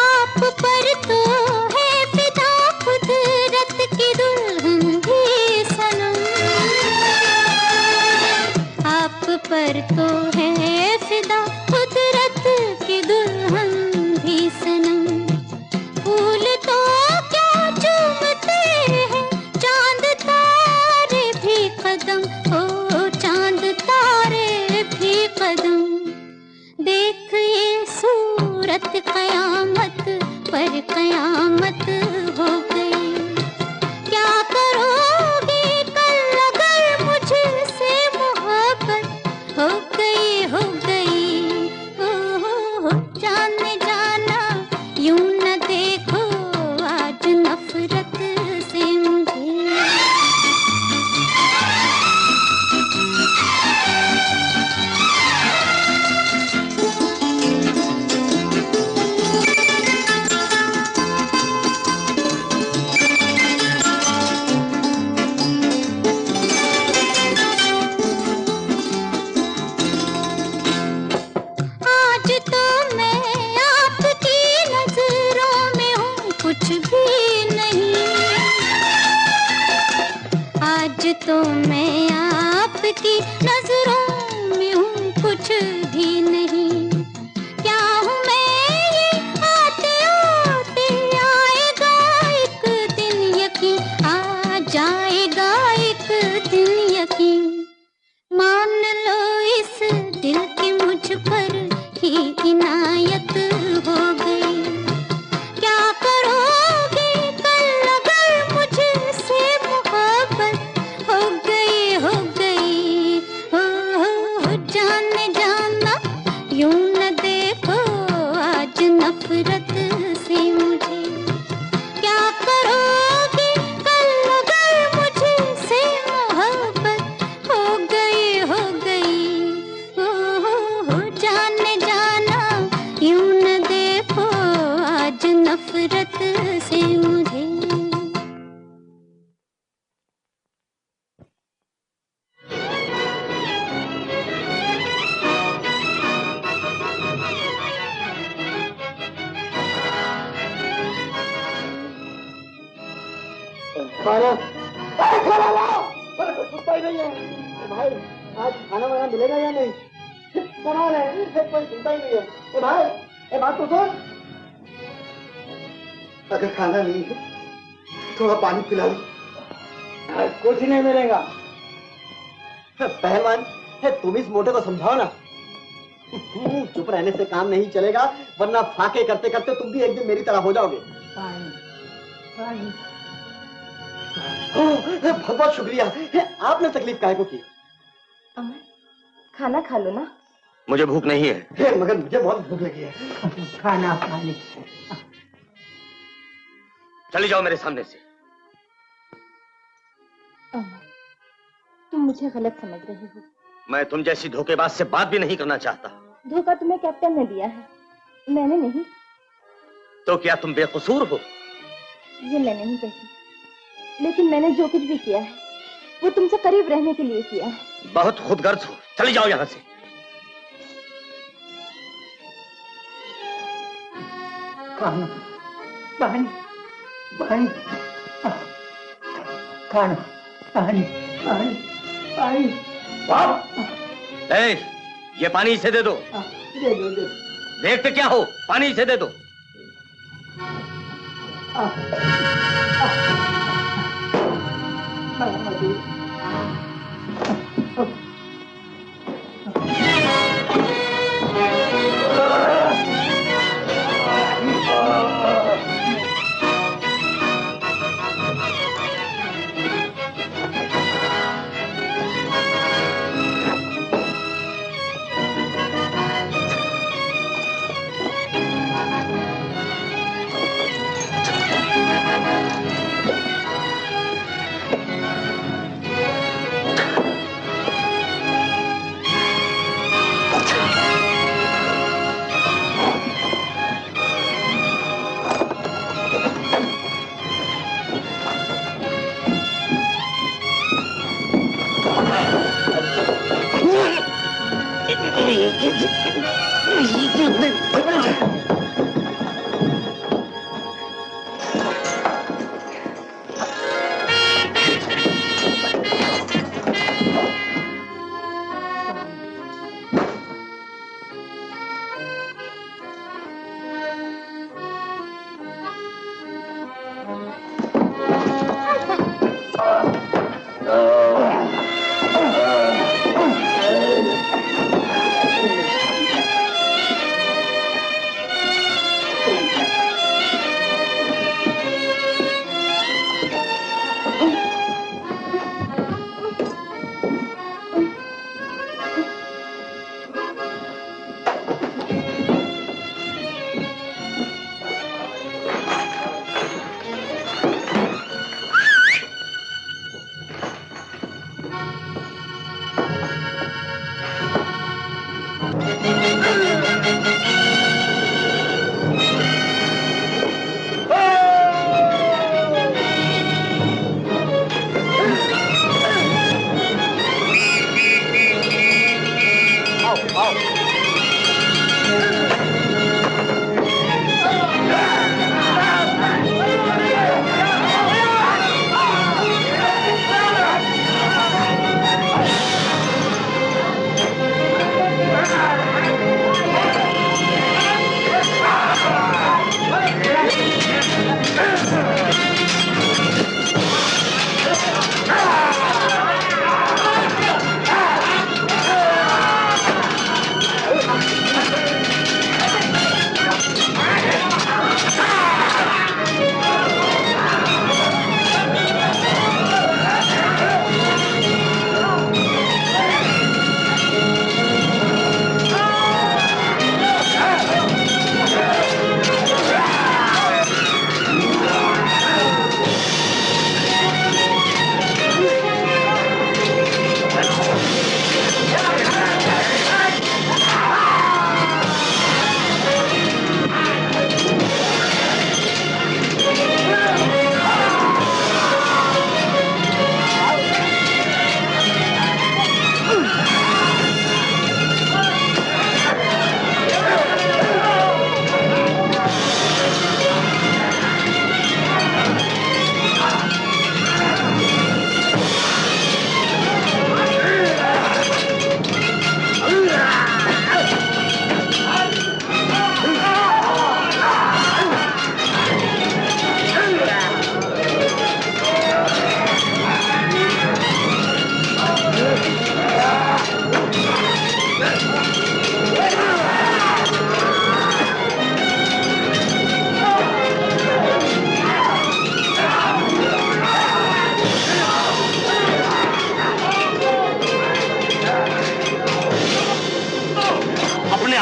आप पर तो है फिदा कुदरत की दुल्हन भी सनम, आप पर तो है फिदा कुदरत की दुल्हन भी सनम। फूल तो क्या चूमते हैं चांद तारे भी कदम, ओ चांद तारे भी कदम। देख ये सूरत कयामत पर कयामत हो गई। क्या करोगे कल अगर मुझसे मोहब्बत हो गई हो गई। हो जाने जाना यूं न देखो आज नफरत से मुझे। आज तो मैं आपकी नजरों में हूँ कुछ भी नहीं। आज तो मैं आपकी नजरों में हूँ कुछ भी नहीं। क्या हूँ मैं ये आते आते आएगा एक दिन यकीन, आ जाएगा एक दिन यकीन। मान लो इस दिल की मुझ पर ही इनायत हो गई। क्या करोगे कल अगर मुझसे मोहब्बत हो गई हो गई। हो जाने जाना यूं न देखो आज नफरत से मुझे। खाना खाना लाओ। पर कुछ सुनता ही नहीं है भाई। आज खाना वाना मिलेगा या नहीं? कमाल है, कोई सुनता ही नहीं है। भाई ये बात तो सुन। अगर खाना नहीं है थोड़ा पानी पिला दो। कुछ नहीं मिलेगा। पहलवान तुम इस मोटे को समझाओ ना। चुप रहने से काम नहीं चलेगा, वरना फाके करते करते तुम भी एक दिन मेरी तरह हो जाओगे। बहुत बहुत शुक्रिया, आपने तकलीफ काहे को की? अमर, खाना खा लो ना। मुझे भूख नहीं है। मगर मुझे बहुत भूख लगी है। खाना खा ले। चले जाओ मेरे सामने से। अमर, तुम मुझे गलत समझ रहे हो। मैं तुम जैसी धोखेबाज से बात भी नहीं करना चाहता। धोखा तुम्हें कैप्टन ने दिया है, मैंने नहीं। तो क्या तुम बेकसूर हो? ये मैं नहीं कहती, लेकिन मैंने जो कुछ भी किया है वो तुमसे करीब रहने के लिए किया है। बहुत खुदगर्ज हो, चली जाओ यहाँ से। खाना पानी पानी खाना पानी पानी पानी। ये पानी इसे दे दो। दे दो दे। देखते क्या हो, पानी इसे दे दो।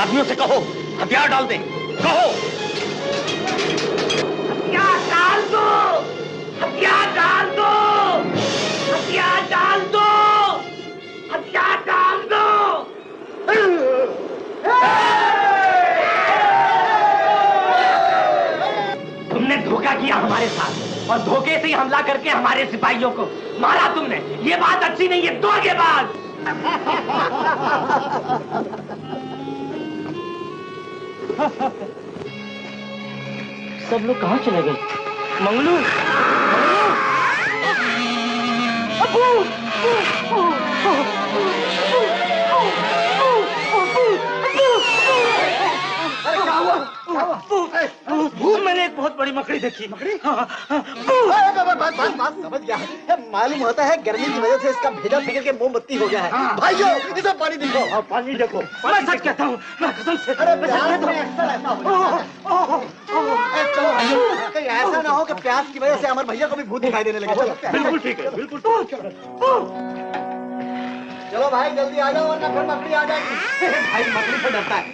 अपराधियों से कहो हथियार डाल दें, कहो। हथियार डाल दो, हथियार डाल दो, हथियार डाल दो, हथियार डाल दो। तुमने धोखा किया हमारे साथ और धोखे से ही हमला करके हमारे सिपाहियों को मारा तुमने। ये बात अच्छी नहीं है, धोखेबाज। सब लोग कहाँ चले गए? मंगलू, मैंने एक बहुत बड़ी मकड़ी देखी। मकड़ी? समझ गया। मालूम होता है गर्मी की वजह से इसका भेजा पिघल के मोमबत्ती हो गया है। भाइयों इसे पानी दिखाओ। पानी देखो। मैं सच कहता हूँ, मैं कसम से। अरे कहीं ऐसा ना हो कि प्यास की वजह से अमर भैया को भी भूत दिखाई देने लगे। बिल्कुल ठीक है, बिल्कुल। चलो भाई जल्दी आ जाओ वरना फिर मकड़ी आ जाएगी। भाई मकड़ी से डरता है।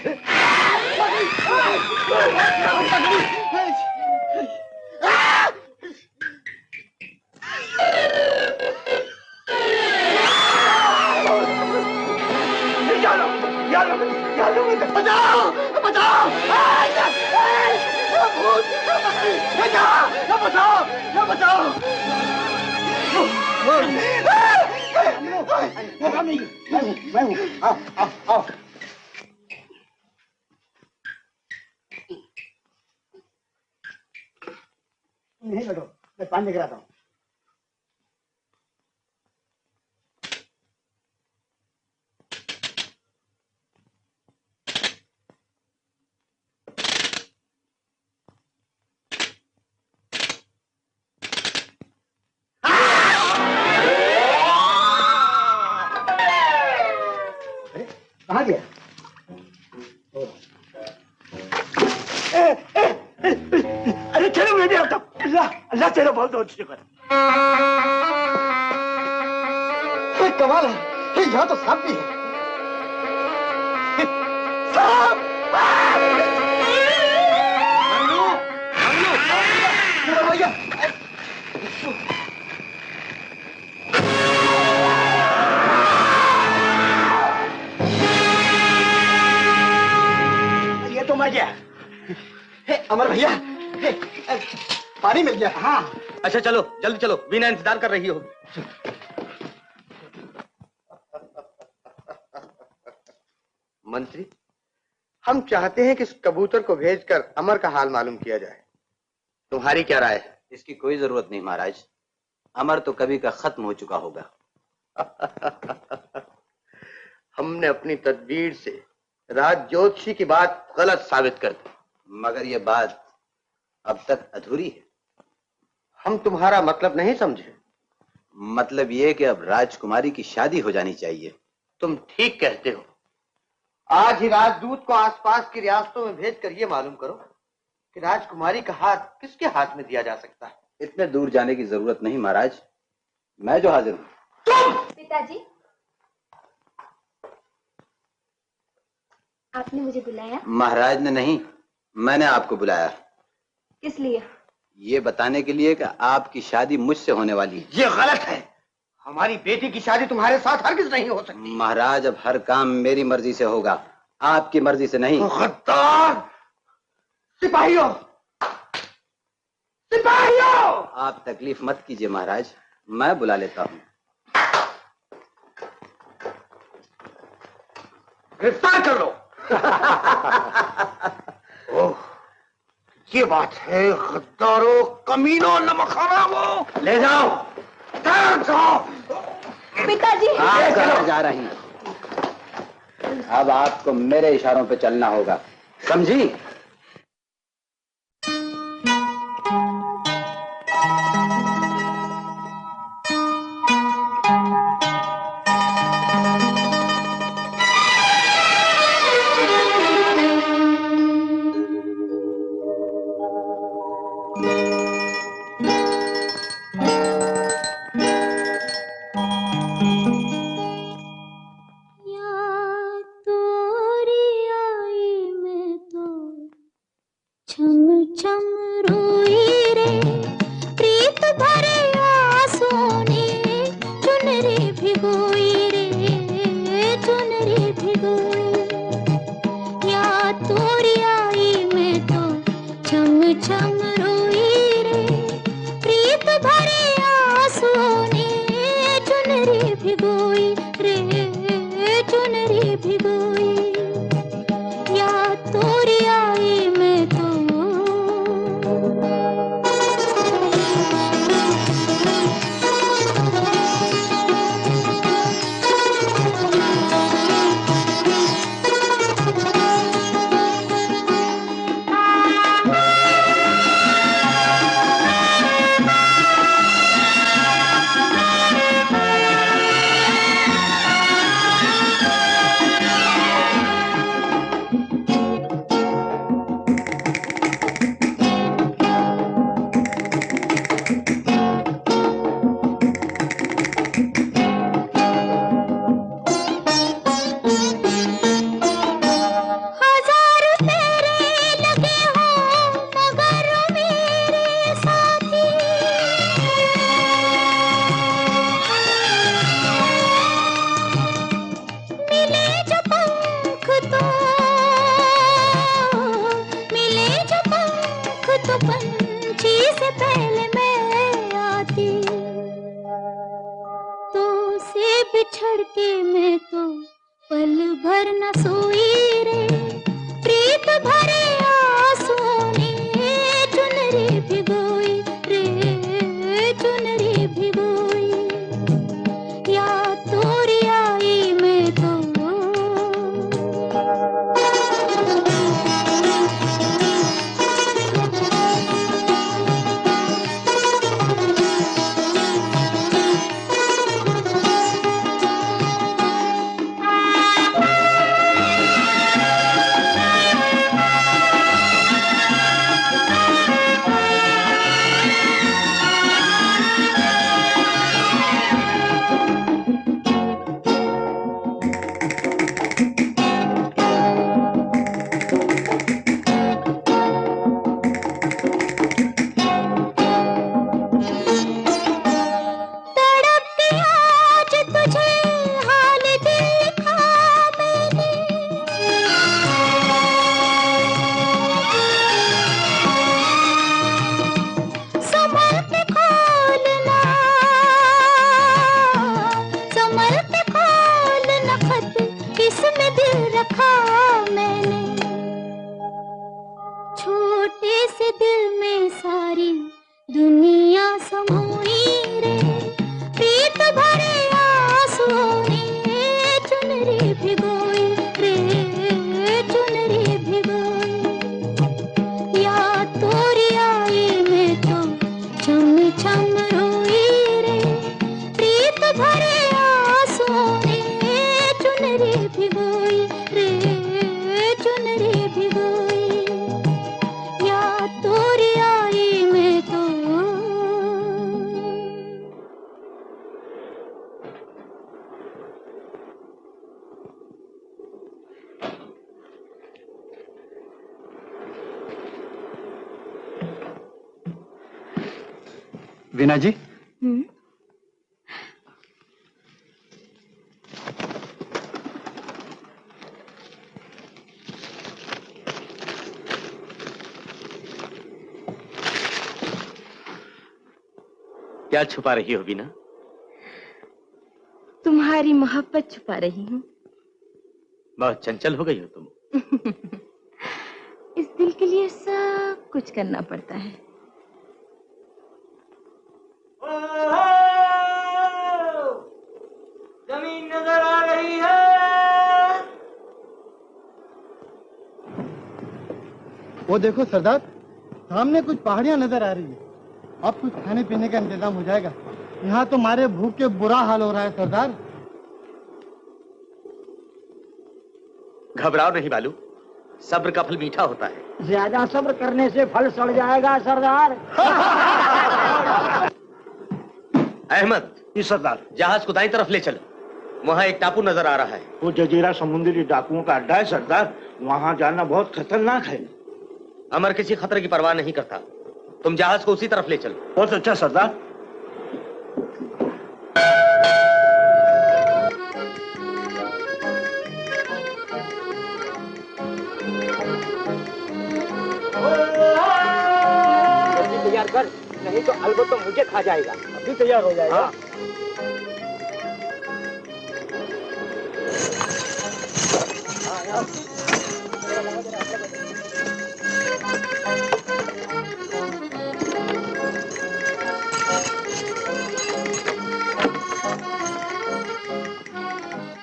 बचाओ बचाओ बचाओ। मैं हूँ। आओ आओ आओ। नहीं बैठो, मैं पानी लेकर आता हूँ। कहाँ गया? अरे चलो मुझे आता हूँ। अल्लाह अल्लाह तेरा बहुत बहुत शुक्र। कमाल है, यहाँ तो सांप भी है। सांप! भैया ये तो मर गया। अमर भैया पानी मिल गया। हाँ अच्छा चलो जल्दी चलो, वीना इंतजार कर रही हो। मंत्री, हम चाहते हैं कि इस कबूतर को भेजकर अमर का हाल मालूम किया जाए। तुम्हारी क्या राय है? इसकी कोई जरूरत नहीं महाराज, अमर तो कभी का खत्म हो चुका होगा। हमने अपनी तदबीर से राज ज्योतिषी की बात गलत साबित कर दी, मगर यह बात अब तक अधूरी है। हम तुम्हारा मतलब नहीं समझे। मतलब यह कि अब राजकुमारी की शादी हो जानी चाहिए। तुम ठीक कहते हो। आज ही राजदूत को आसपास की रियासतों में भेजकर यह मालूम करो कि राजकुमारी का हाथ किसके हाथ में दिया जा सकता है। इतने दूर जाने की जरूरत नहीं महाराज, मैं जो हाजिर हूं। पिताजी, आपने मुझे बुलाया? महाराज ने नहीं, मैंने आपको बुलाया। किस लिए? ये बताने के लिए कि आपकी शादी मुझसे होने वाली है। ये गलत है। हमारी बेटी की शादी तुम्हारे साथ हरगिज नहीं हो सकती। महाराज अब हर काम मेरी मर्जी से होगा, आपकी मर्जी से नहीं। गद्दार! सिपाहियों! सिपाहियों! आप तकलीफ मत कीजिए महाराज, मैं बुला लेता हूँ। गिरफ्तार कर लो। ओह, ये बात है। गद्दारों, कमीनों, नमखारामों, ले जाओ। पिताजी! आप कहाँ जा रही हैं? अब आपको मेरे इशारों पे चलना होगा, समझी? तोरी आई पल भर न सोई रे प्रीत भरे आंसुओं ने चुनरी भिगोई रे चुनरी भिगोई या तोरी आई मैं तो वीना जी। क्या छुपा रही हो वीना? तुम्हारी मोहब्बत छुपा रही हूँ। बहुत चंचल हो गई हो तुम। इस दिल के लिए सब कुछ करना पड़ता है। जमीन नजर आ रही है। वो देखो सरदार, सामने कुछ पहाड़ियां नजर आ रही है। अब कुछ खाने पीने का इंतजाम हो जाएगा। यहाँ तो मारे भूख के बुरा हाल हो रहा है सरदार। घबराओ नहीं बालू, सब्र का फल मीठा होता है। ज्यादा सब्र करने से फल सड़ जाएगा सरदार। अहमद, जी सरदार। जहाज को दाईं तरफ ले चलो, वहाँ एक टापू नजर आ रहा है। वो जजीरा समुद्री डाकुओं का अड्डा है सरदार, वहाँ जाना बहुत खतरनाक है। अमर किसी खतरे की परवाह नहीं करता, तुम जहाज को उसी तरफ ले चलो। बहुत अच्छा सरदार। तैयार कर, नहीं तो अलबत्ता मुझे खा जाएगा। अभी तैयार हो जाएगा।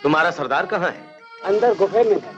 तुम्हारा सरदार कहाँ है? अंदर गुफे में है।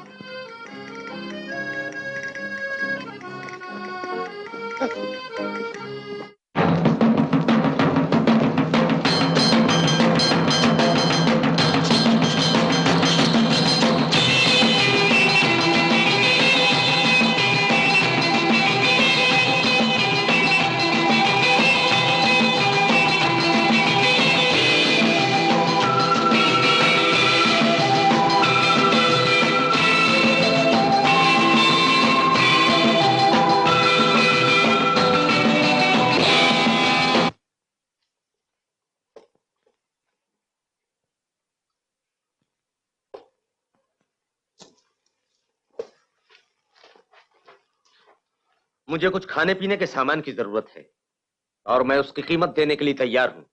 मुझे कुछ खाने पीने के सामान की जरूरत है और मैं उसकी कीमत देने के लिए तैयार हूं।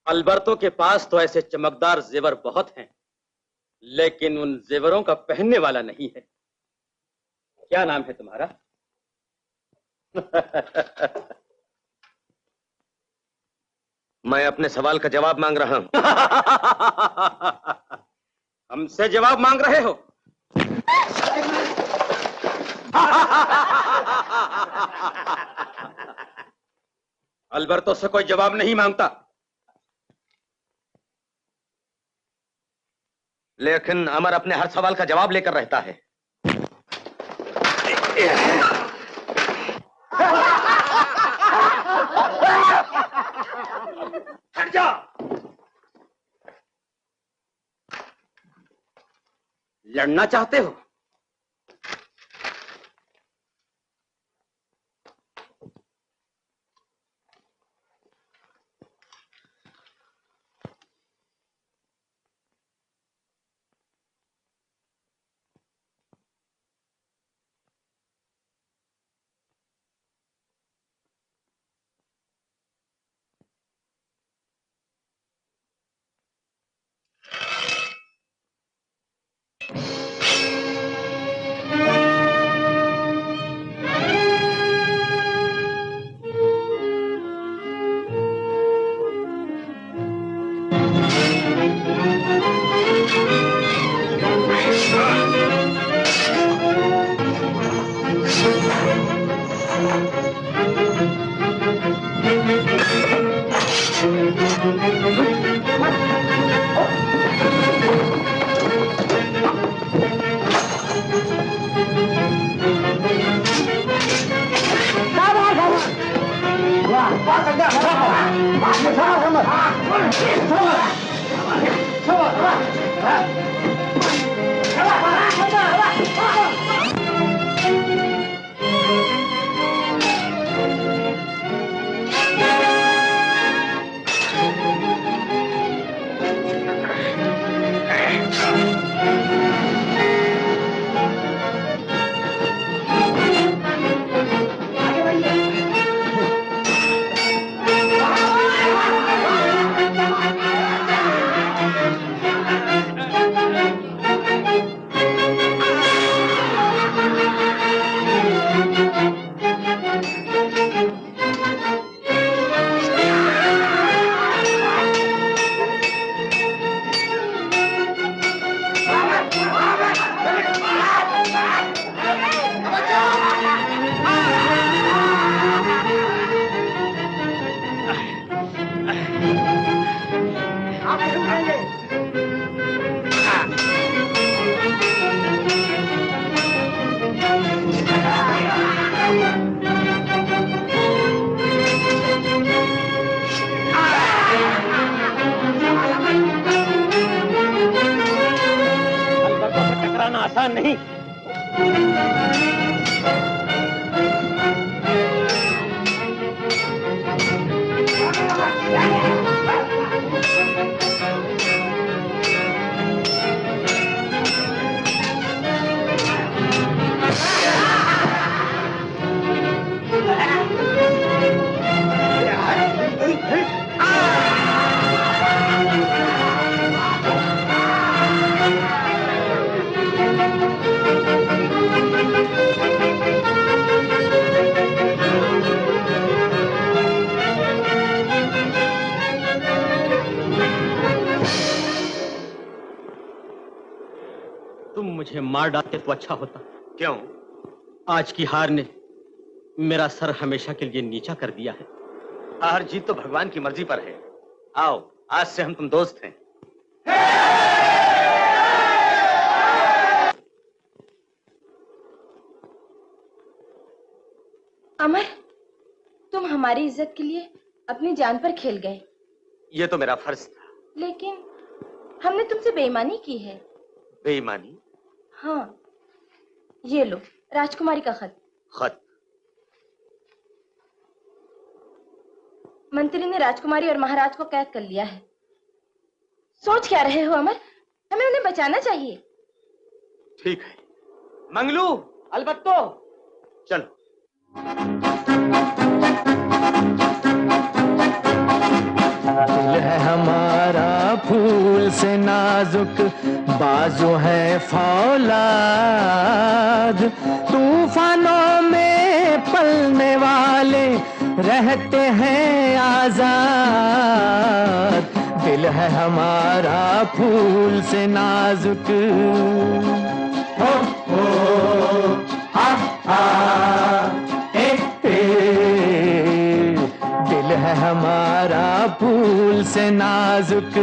अल्बर्टो के पास तो ऐसे चमकदार जेवर बहुत हैं, लेकिन उन जेवरों का पहनने वाला नहीं है। क्या नाम है तुम्हारा? मैं अपने सवाल का जवाब मांग रहा हूं। हमसे जवाब मांग रहे हो? अल्बर्टो से कोई जवाब नहीं मांगता, लेकिन अमर अपने हर सवाल का जवाब लेकर रहता है। हट जा। लड़ना चाहते हो? आसान नहीं। मुझे मार डालते तो अच्छा होता। क्यों? आज की हार ने मेरा सर हमेशा के लिए नीचा कर दिया है। हार जीत तो भगवान की मर्जी पर है। आओ, आज से हम तुम दोस्त हैं। अमर, तुम हमारी इज्जत के लिए अपनी जान पर खेल गए। ये तो मेरा फर्ज था। लेकिन हमने तुमसे बेईमानी की है। बेईमानी? हाँ, ये लो राजकुमारी का खत। खत? मंत्री ने राजकुमारी और महाराज को कैद कर लिया है। सोच क्या रहे हो अमर? हमें उन्हें बचाना चाहिए। ठीक है मंगलू, अलबत्तो, चलो। दिल है हमारा फूल से नाजुक, बाजू है फौलाद। तूफानों में पलने वाले रहते हैं आजाद। दिल है हमारा फूल से नाजुक। हो हा हा दिल है हमारा फूल से नाजुक।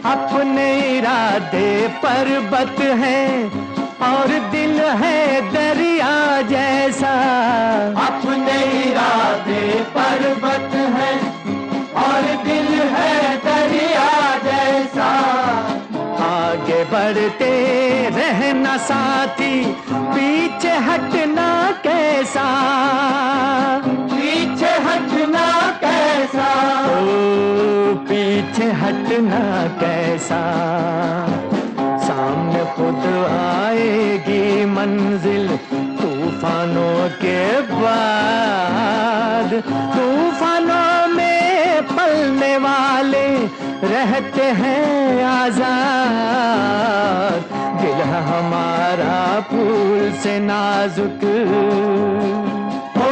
अपने इरादे पर्वत है और दिल है दरिया जैसा। अपने इरादे पर्वत है और दिल है दरिया जैसा। आगे बढ़ते रहना साथी, पीछे हटना कैसा। पीछे हटना कैसा। ओ पीछे हटना कैसा। सामने खुद आएगी मंजिल तूफानों के बाद। तूफानों में पलने वाले रहते हैं आजाद। दिल है हमारा फूल से नाजुक। हो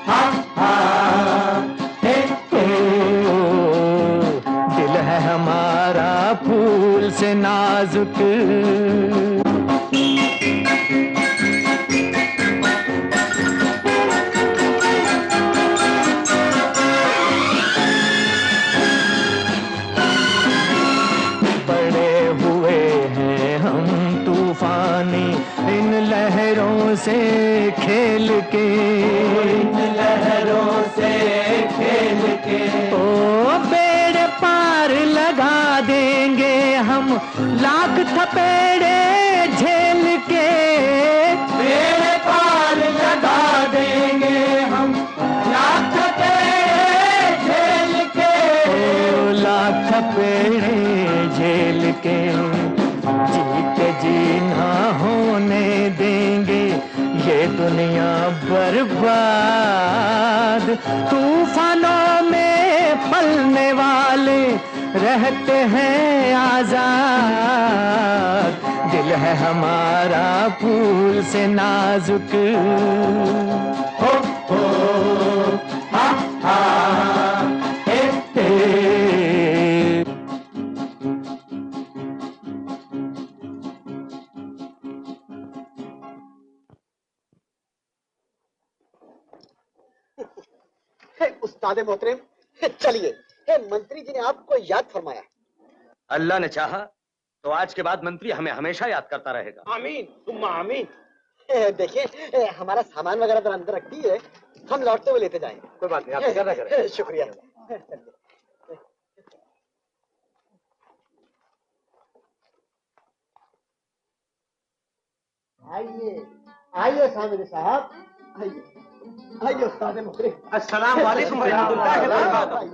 हा हा हे दिल है हमारा फूल से नाजुक। इन लहरों से खेल के। इन लहरों से खेल के ओ बेड़े पार लगा देंगे हम लाख थपेड़े झेल के। बेड़े पार लगा देंगे हम लाख थपेड़े झेल के। ओ लाख थपेड़े झेल के। जीते जीना होने देंगे ये दुनिया बर्बाद। तूफानों में पलने वाले रहते हैं आजाद। दिल है हमारा फूल से नाजुक। हो हा हा हे उस्ताद मोहतरम चलिए, मंत्री जी ने आपको याद फरमाया। अल्लाह ने चाहा तो आज के बाद मंत्री हमें हमेशा याद करता रहेगा। आमीन तुम आमीन। देखिए हमारा सामान वगैरह तो अंदर रख दिए, हम लौटते हुए लेते जाएंगे। कोई बात नहीं, आप फिक्र न करें। शुक्रिया। आइए आइए सामिर साहब, आइए आइए उस्ताद मोहतरम। अस्सलाम वालेकुम रहमतुल्लाहि व बरकातहू।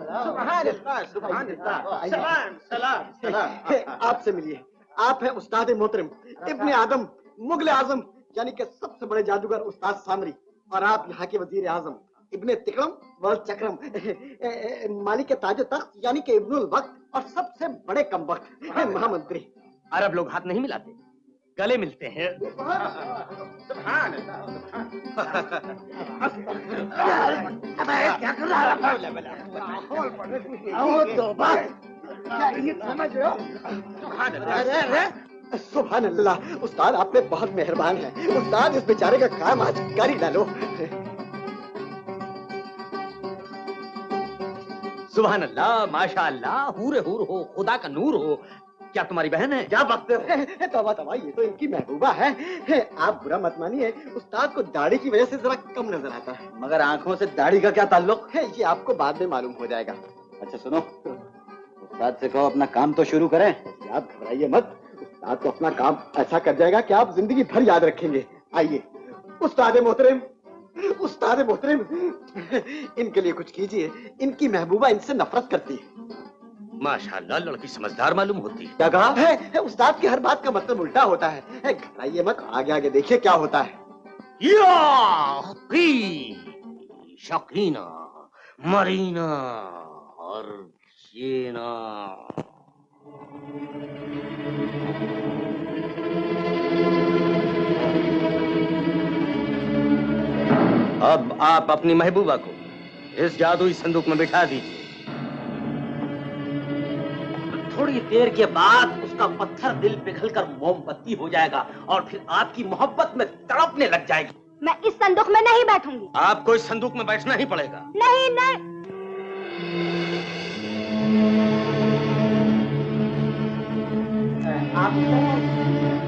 आपसे मिलिए, आप हैं उस्ताद मोहतरम इब्न आदम मुगल आजम यानी कि सबसे बड़े जादूगर उस्ताद सामरी, और आप यहाँ के वजीर आजम इब्ने तिकरम व चक्रम, मालिक के ताज तख्त यानी कि इब्नुल वक्त और सबसे बड़े कमबख्त महामंत्री। अरब लोग हाथ नहीं मिलाते, गले मिलते हैं। क्या कर रहा है? सुभान अल्लाह, उस्ताद आप पे बहुत मेहरबान है। उस्ताद इस बेचारे का काम आज कर ही डालो। सुभान अल्लाह, माशा अल्लाह, हूरे हूर हो, खुदा का नूर हो। क्या तुम्हारी बहन है? क्या बकते हो? तौबा तौबा, ये तो इनकी महबूबा है। आप बुरा मत मानिए, उस्ताद को दाढ़ी की वजह से जरा कम नजर आता है। मगर आंखों से दाढ़ी का क्या ताल्लुक है, ये आपको बाद में मालूम हो जाएगा। अच्छा सुनो, उस्ताद से कहो अपना काम तो शुरू करें। आप घबराइए मत, उस्ताद तो अपना काम ऐसा कर जाएगा कि आप जिंदगी भर याद रखेंगे। आइए उस्ताद मोहतरम, उस्ताद मोहतरम, इनके लिए कुछ कीजिए। इनकी महबूबा इनसे नफरत करती है। माशाल्लाह, लड़की समझदार मालूम होती है। क्या कहा है? उस्ताद की हर बात का मतलब उल्टा होता है। घबराइए मत, आगे आगे देखिए क्या होता है। शकीना, मरीना और जीना। अब आप अपनी महबूबा को इस जादुई संदूक में बिठा दीजिए। थोड़ी देर के बाद उसका पत्थर दिल पिघलकर मोमबत्ती हो जाएगा और फिर आपकी मोहब्बत में तड़पने लग जाएगी। मैं इस संदूक में नहीं बैठूंगी। आपको इस संदूक में बैठना ही पड़ेगा। नहीं नहीं। आप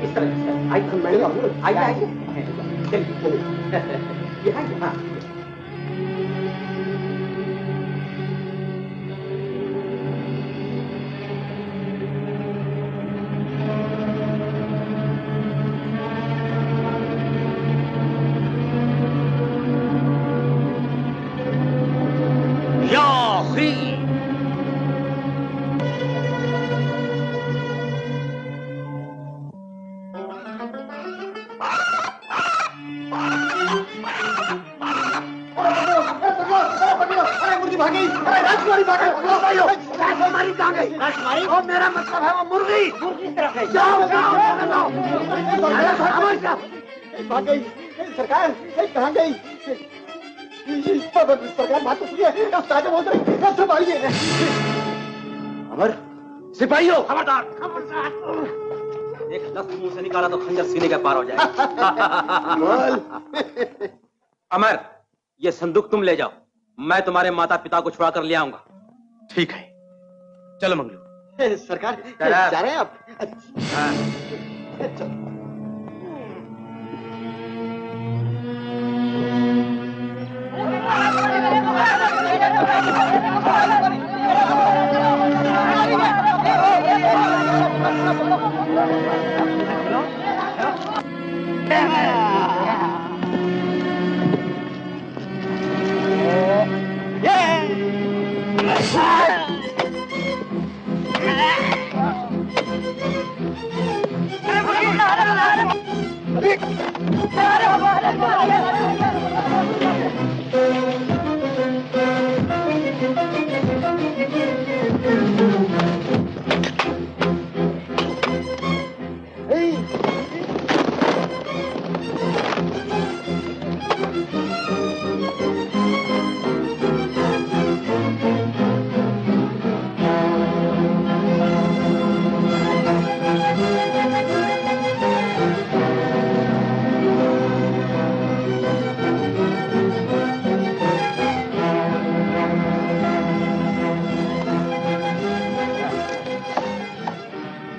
इस तरह आइए चलिए यहाँ। मेरा मतलब है वो मुर्गी तरफ है। जाओ भाग गई। सरकार कहाँ गई? सरकार बात तो सुनिए, उस्ताद बोल रहे संभालिए। अमर, सिपाहियों खबरदार। एक लफ्ज मुंह से निकाला तो खंजर सीने के पार हो जाए। अमर, ये संदूक तुम ले जाओ, मैं तुम्हारे माता पिता को छुड़ा कर ले आऊंगा। ठीक है, चलो मंगलू। सरकार जा रहे हैं आप?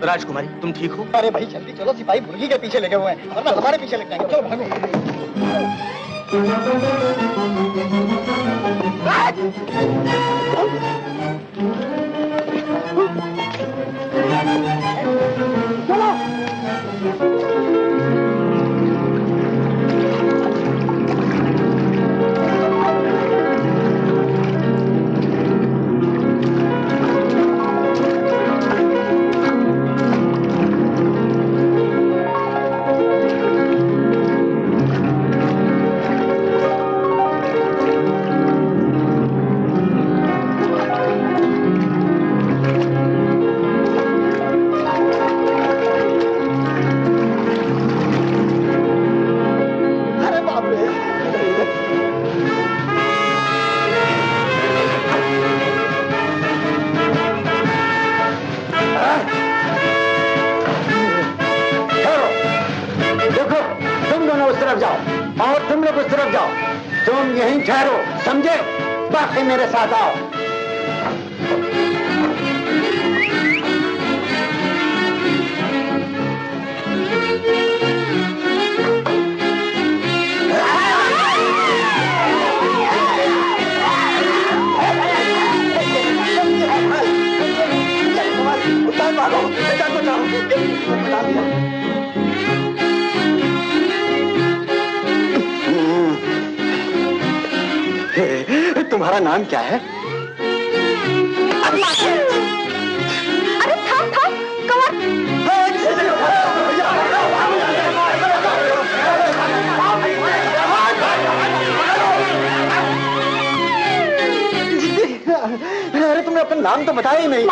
राजकुमारी, तुम ठीक हो? अरे भाई जल्दी चलो, सिपाही मुर्गी के पीछे लगे हुए हैं, वरना हमारे पीछे लग जाएंगे। चलो मेरे साथ आओ। तुम्हारा नाम क्या है? नाम तो बताया ही नहीं।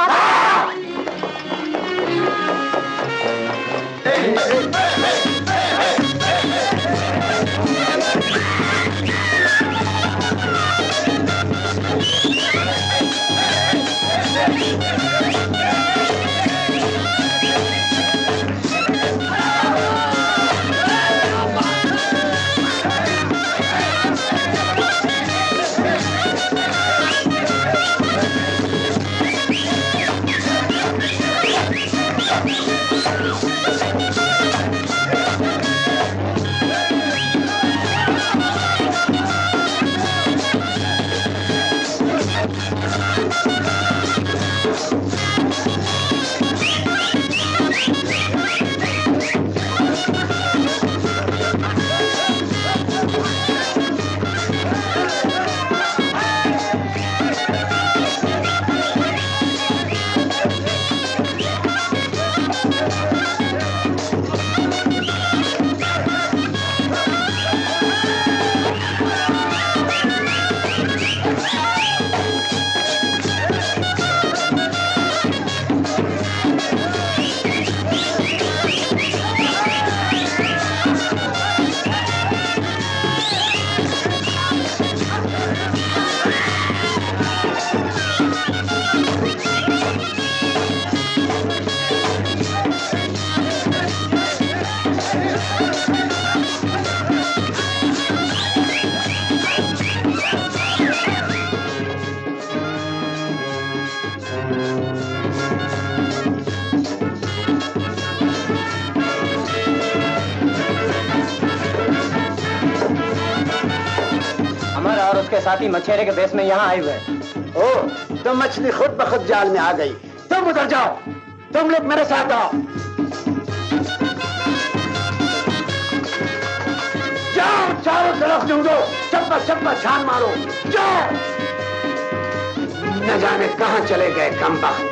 उसके साथी मछेरे के भेष में यहाँ आए हुए हैं। ओ, तो मछली खुद ब खुद जाल में आ गई। तुम उधर जाओ, तुम लोग मेरे साथ आओ। जाओ, चारों तरफ ढूंढो, चप्पा चप्पा छान मारो, जाओ। न जाने कहाँ चले गए कमबख्त।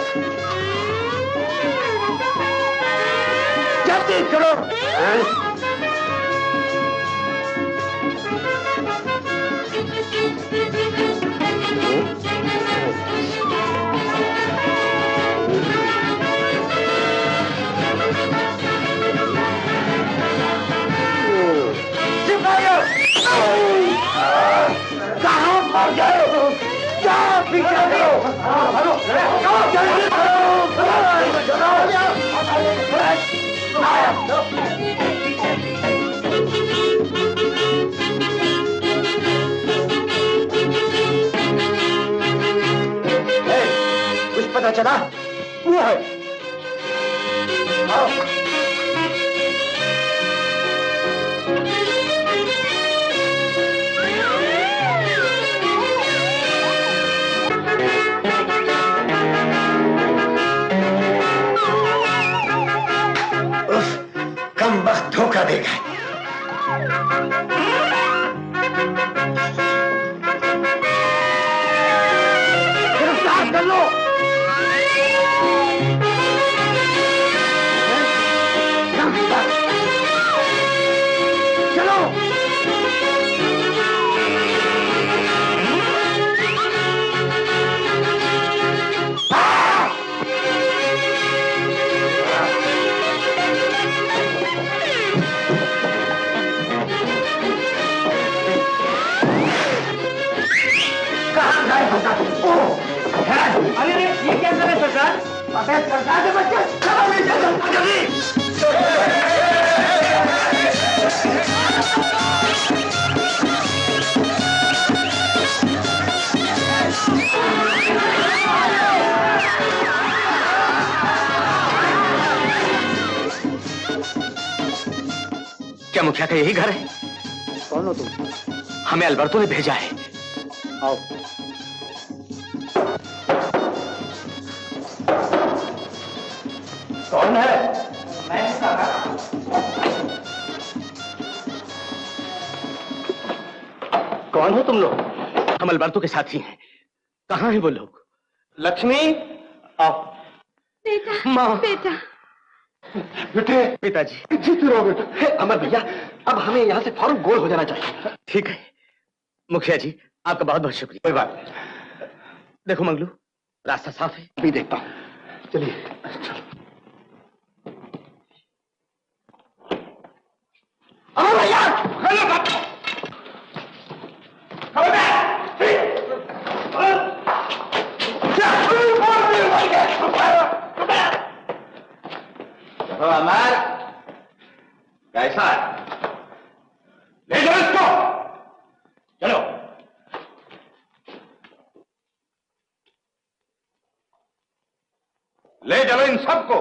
जल्दी करो। कहाँ मर गए? क्या पीछे करो? जल्दी कुछ पता चला? वो है। कम वक्त धोखा देगा। गिरफ्तार कर लो। चलो। अरे ये क्या करे सरकार? अबे सरकार के बच्चे चलो नीचे जल्दी। क्या मुखिया का यही घर है? कौन हो तुम? हमें अल्बर्टो ने भेजा है। आओ। कौन है? मैं कौन हो तुम लोग? हम अल्बर्टो के साथी हैं। कहाँ हैं वो लोग? लक्ष्मी, आओ। बेटा, माँ। बेटा। बेटे, पिताजी। जीत रहो बेटा। अमर भैया, अब हमें यहाँ से फौरन गोल हो जाना चाहिए। ठीक है मुखिया जी, आपका बहुत बहुत शुक्रिया। कोई बात नहीं। देखो मंगलू, रास्ता साफ है? अभी देखता हूँ, चलिए। चलो अमर, कैसा है? ले जाओ इसको, चलो। ले चलो इन सबको।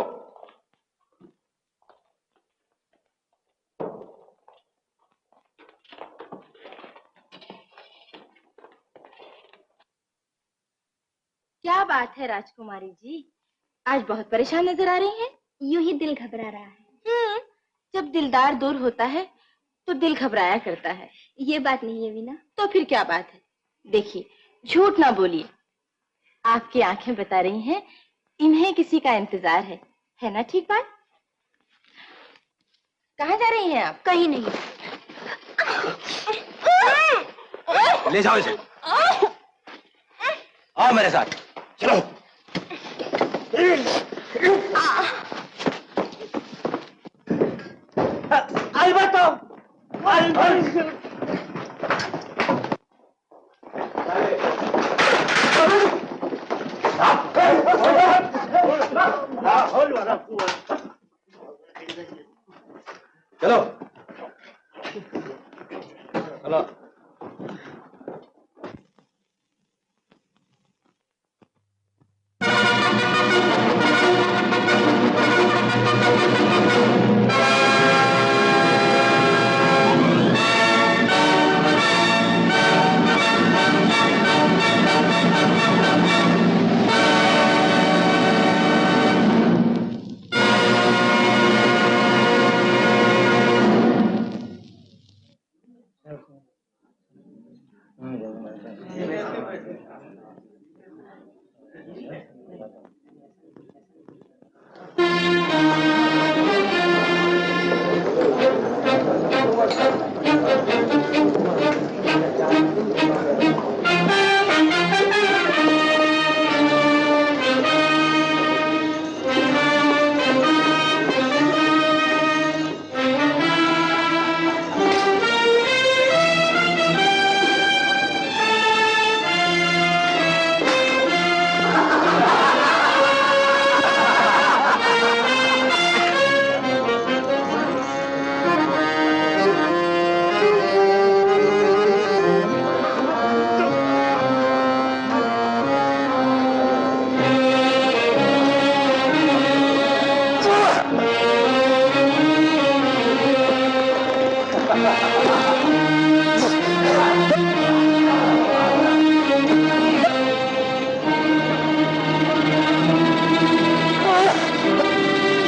क्या बात है राजकुमारी जी, आज बहुत परेशान नजर आ रही हैं। यूं ही दिल घबरा रहा है। जब दिलदार दूर होता है तो दिल घबराया करता है। ये बात नहीं है वीना। तो फिर क्या बात है? देखिए, झूठ ना बोलिए, आपकी आंखें बता रही हैं इन्हें किसी का इंतजार है ना? ठीक बात। कहाँ जा रही हैं आप? कहीं नहीं। ले जाओ इसे। आओ मेरे साथ, चलो। Alberto! चलो चलो।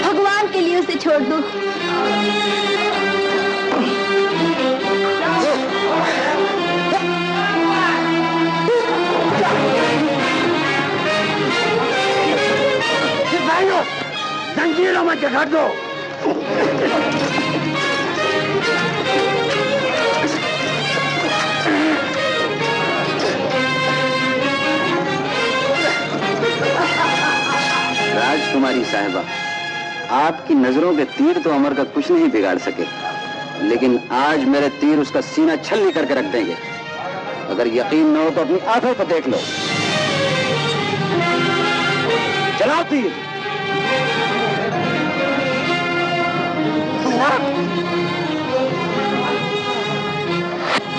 भगवान के लिए उसे छोड़ दो। जंजीरों में जकड़ दो। राजकुमारी साहिबा, आपकी नजरों के तीर तो अमर का कुछ नहीं बिगाड़ सके, लेकिन आज मेरे तीर उसका सीना छलनी करके रख देंगे। अगर यकीन न हो तो अपनी आंखों को देख लो। चलाओ तीर।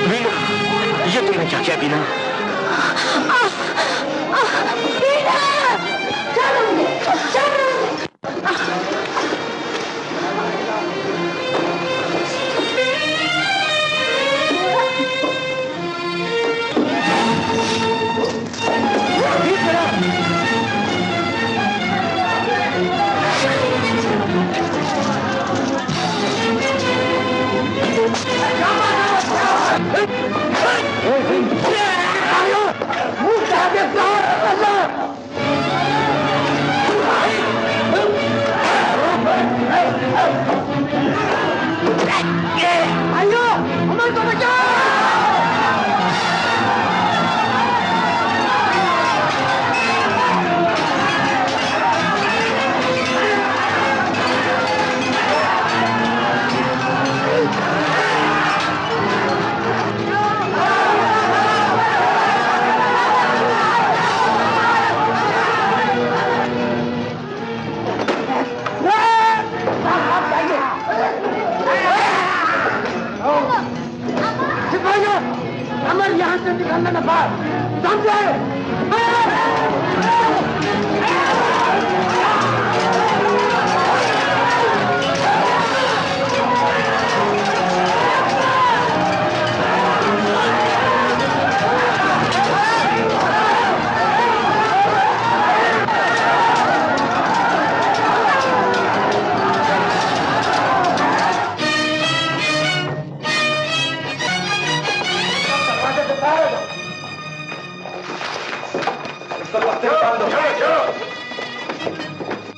बीना, ये तुमने क्या किया बीना? मुझे अमर यहाँ से निकलना न पाए, समझे?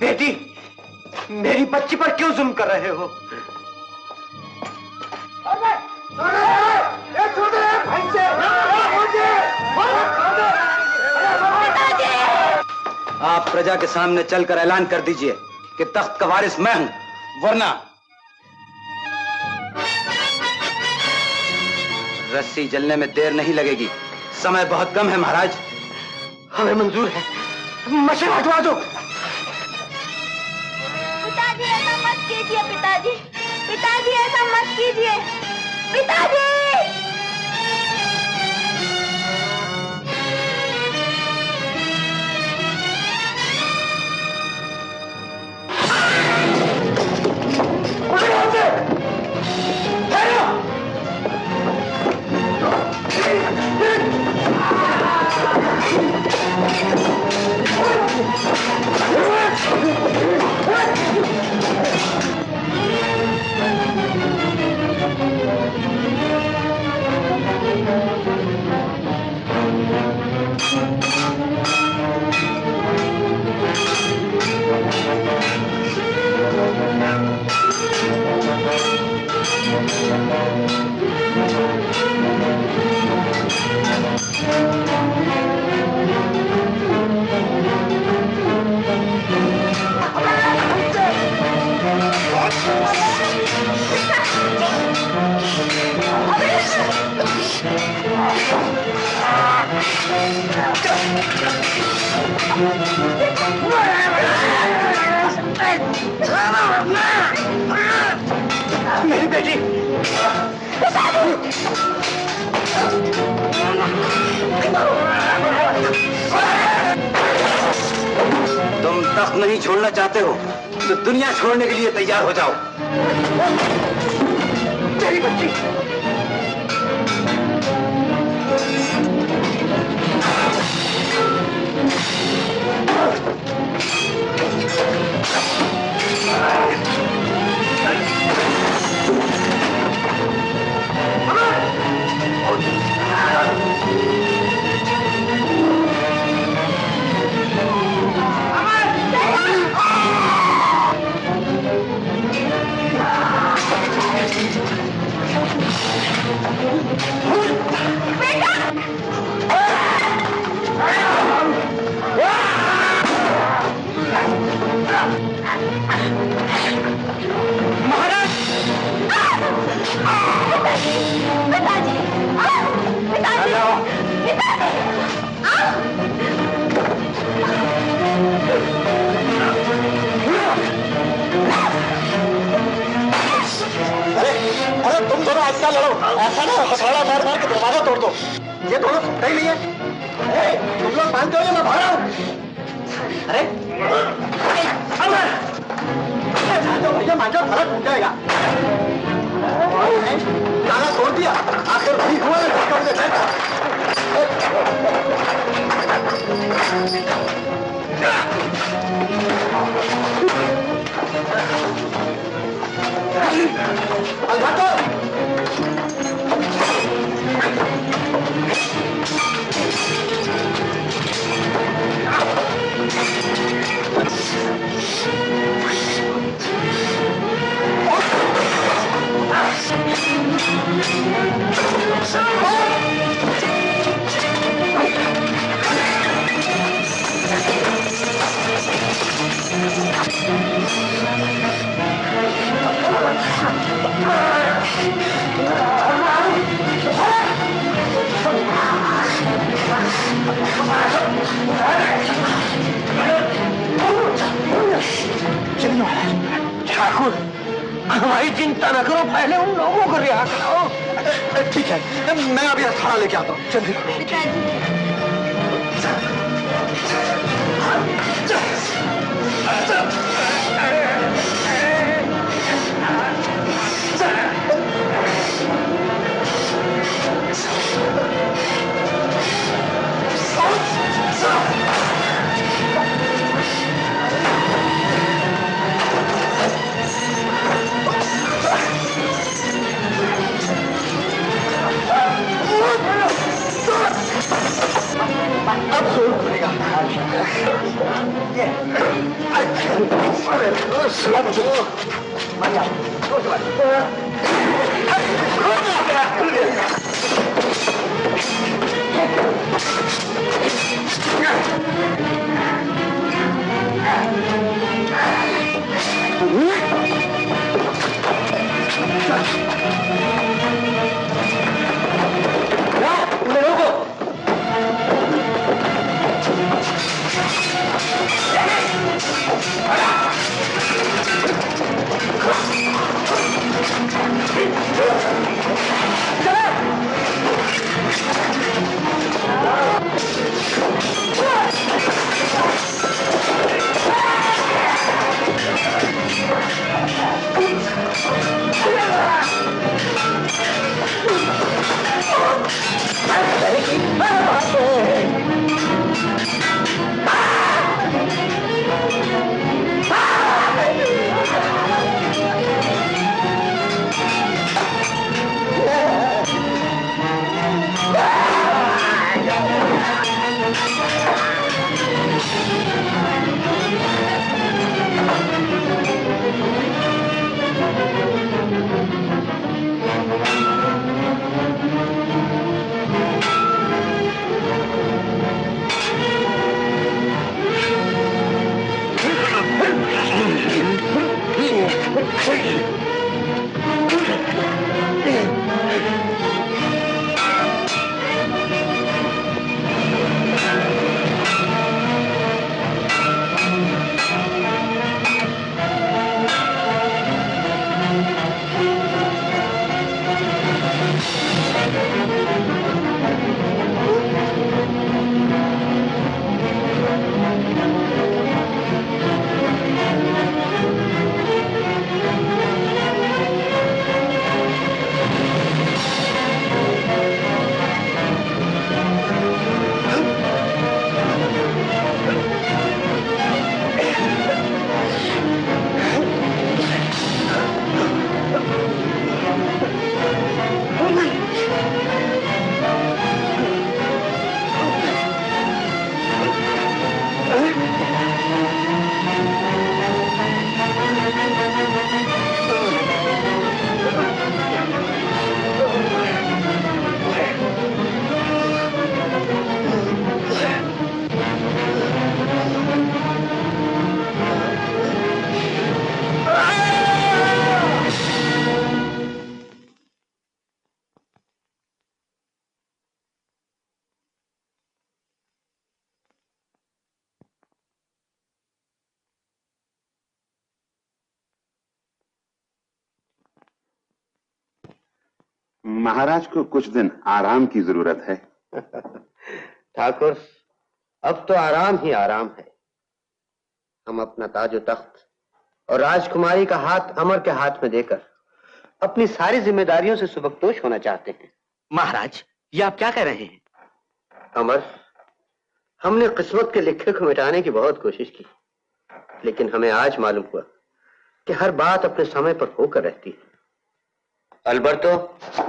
बेटी, मेरी बच्ची पर क्यों जुल्म कर रहे हो? आप प्रजा के सामने चलकर ऐलान कर दीजिए कि तख्त का वारिस मैं हूं, वरना रस्सी जलने में देर नहीं लगेगी। समय बहुत कम है महाराज। हमें मंजूर है, मशवरा भिजवा दो। पिताजी ऐसा मत कीजिए, पिताजी, पिताजी ऐसा मत कीजिए, पिताजी। मेरी बेटी, तुम तख्त नहीं छोड़ना चाहते हो तो दुनिया छोड़ने के लिए तैयार हो जाओ। मेरी बच्ची, क्या लड़ो, ऐसा ना हथौड़ा मार मार के दरवाजा तोड़ दो। ये दोनों सुनते ही नहीं है। तुम लोग मानते हो या मैं भाग रहा हूँ? अरे भैया मान जाओ, फर्क टूट जाएगा। ताला तोड़ दिया, आखिर वही हुआ ठाकुर, हमारी चिंता न करो, पहले उन लोगों को रिहा कराओ। ठीक है, मैं अभी अखाड़ा लेके आता हूँ। जल्दी करो। पिताजी अब जोर खुलेगा। महाराज को कुछ दिन आराम की जरूरत है। ठाकुर, अब तो आराम ही आराम है। हम अपना ताजो तख्त और राजकुमारी का हाथ अमर के हाथ में देकर अपनी सारी जिम्मेदारियों से सुबकदोश होना चाहते हैं। महाराज, ये आप क्या कह रहे हैं? अमर, हमने किस्मत के लिखे को मिटाने की बहुत कोशिश की, लेकिन हमें आज मालूम हुआ कि हर बात अपने समय पर होकर रहती है। अल्बर्टो,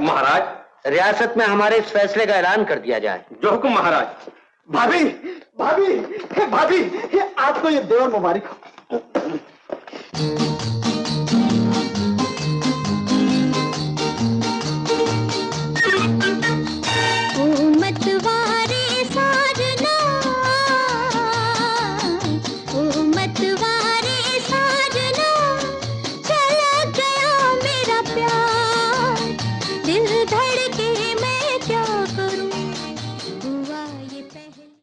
महाराज, रियासत में हमारे इस फैसले का ऐलान कर दिया जाए। जो हुक्म महाराज। भाभी, भाभी, भाभी, आपको ये देवर मुबारक हो। धड़कन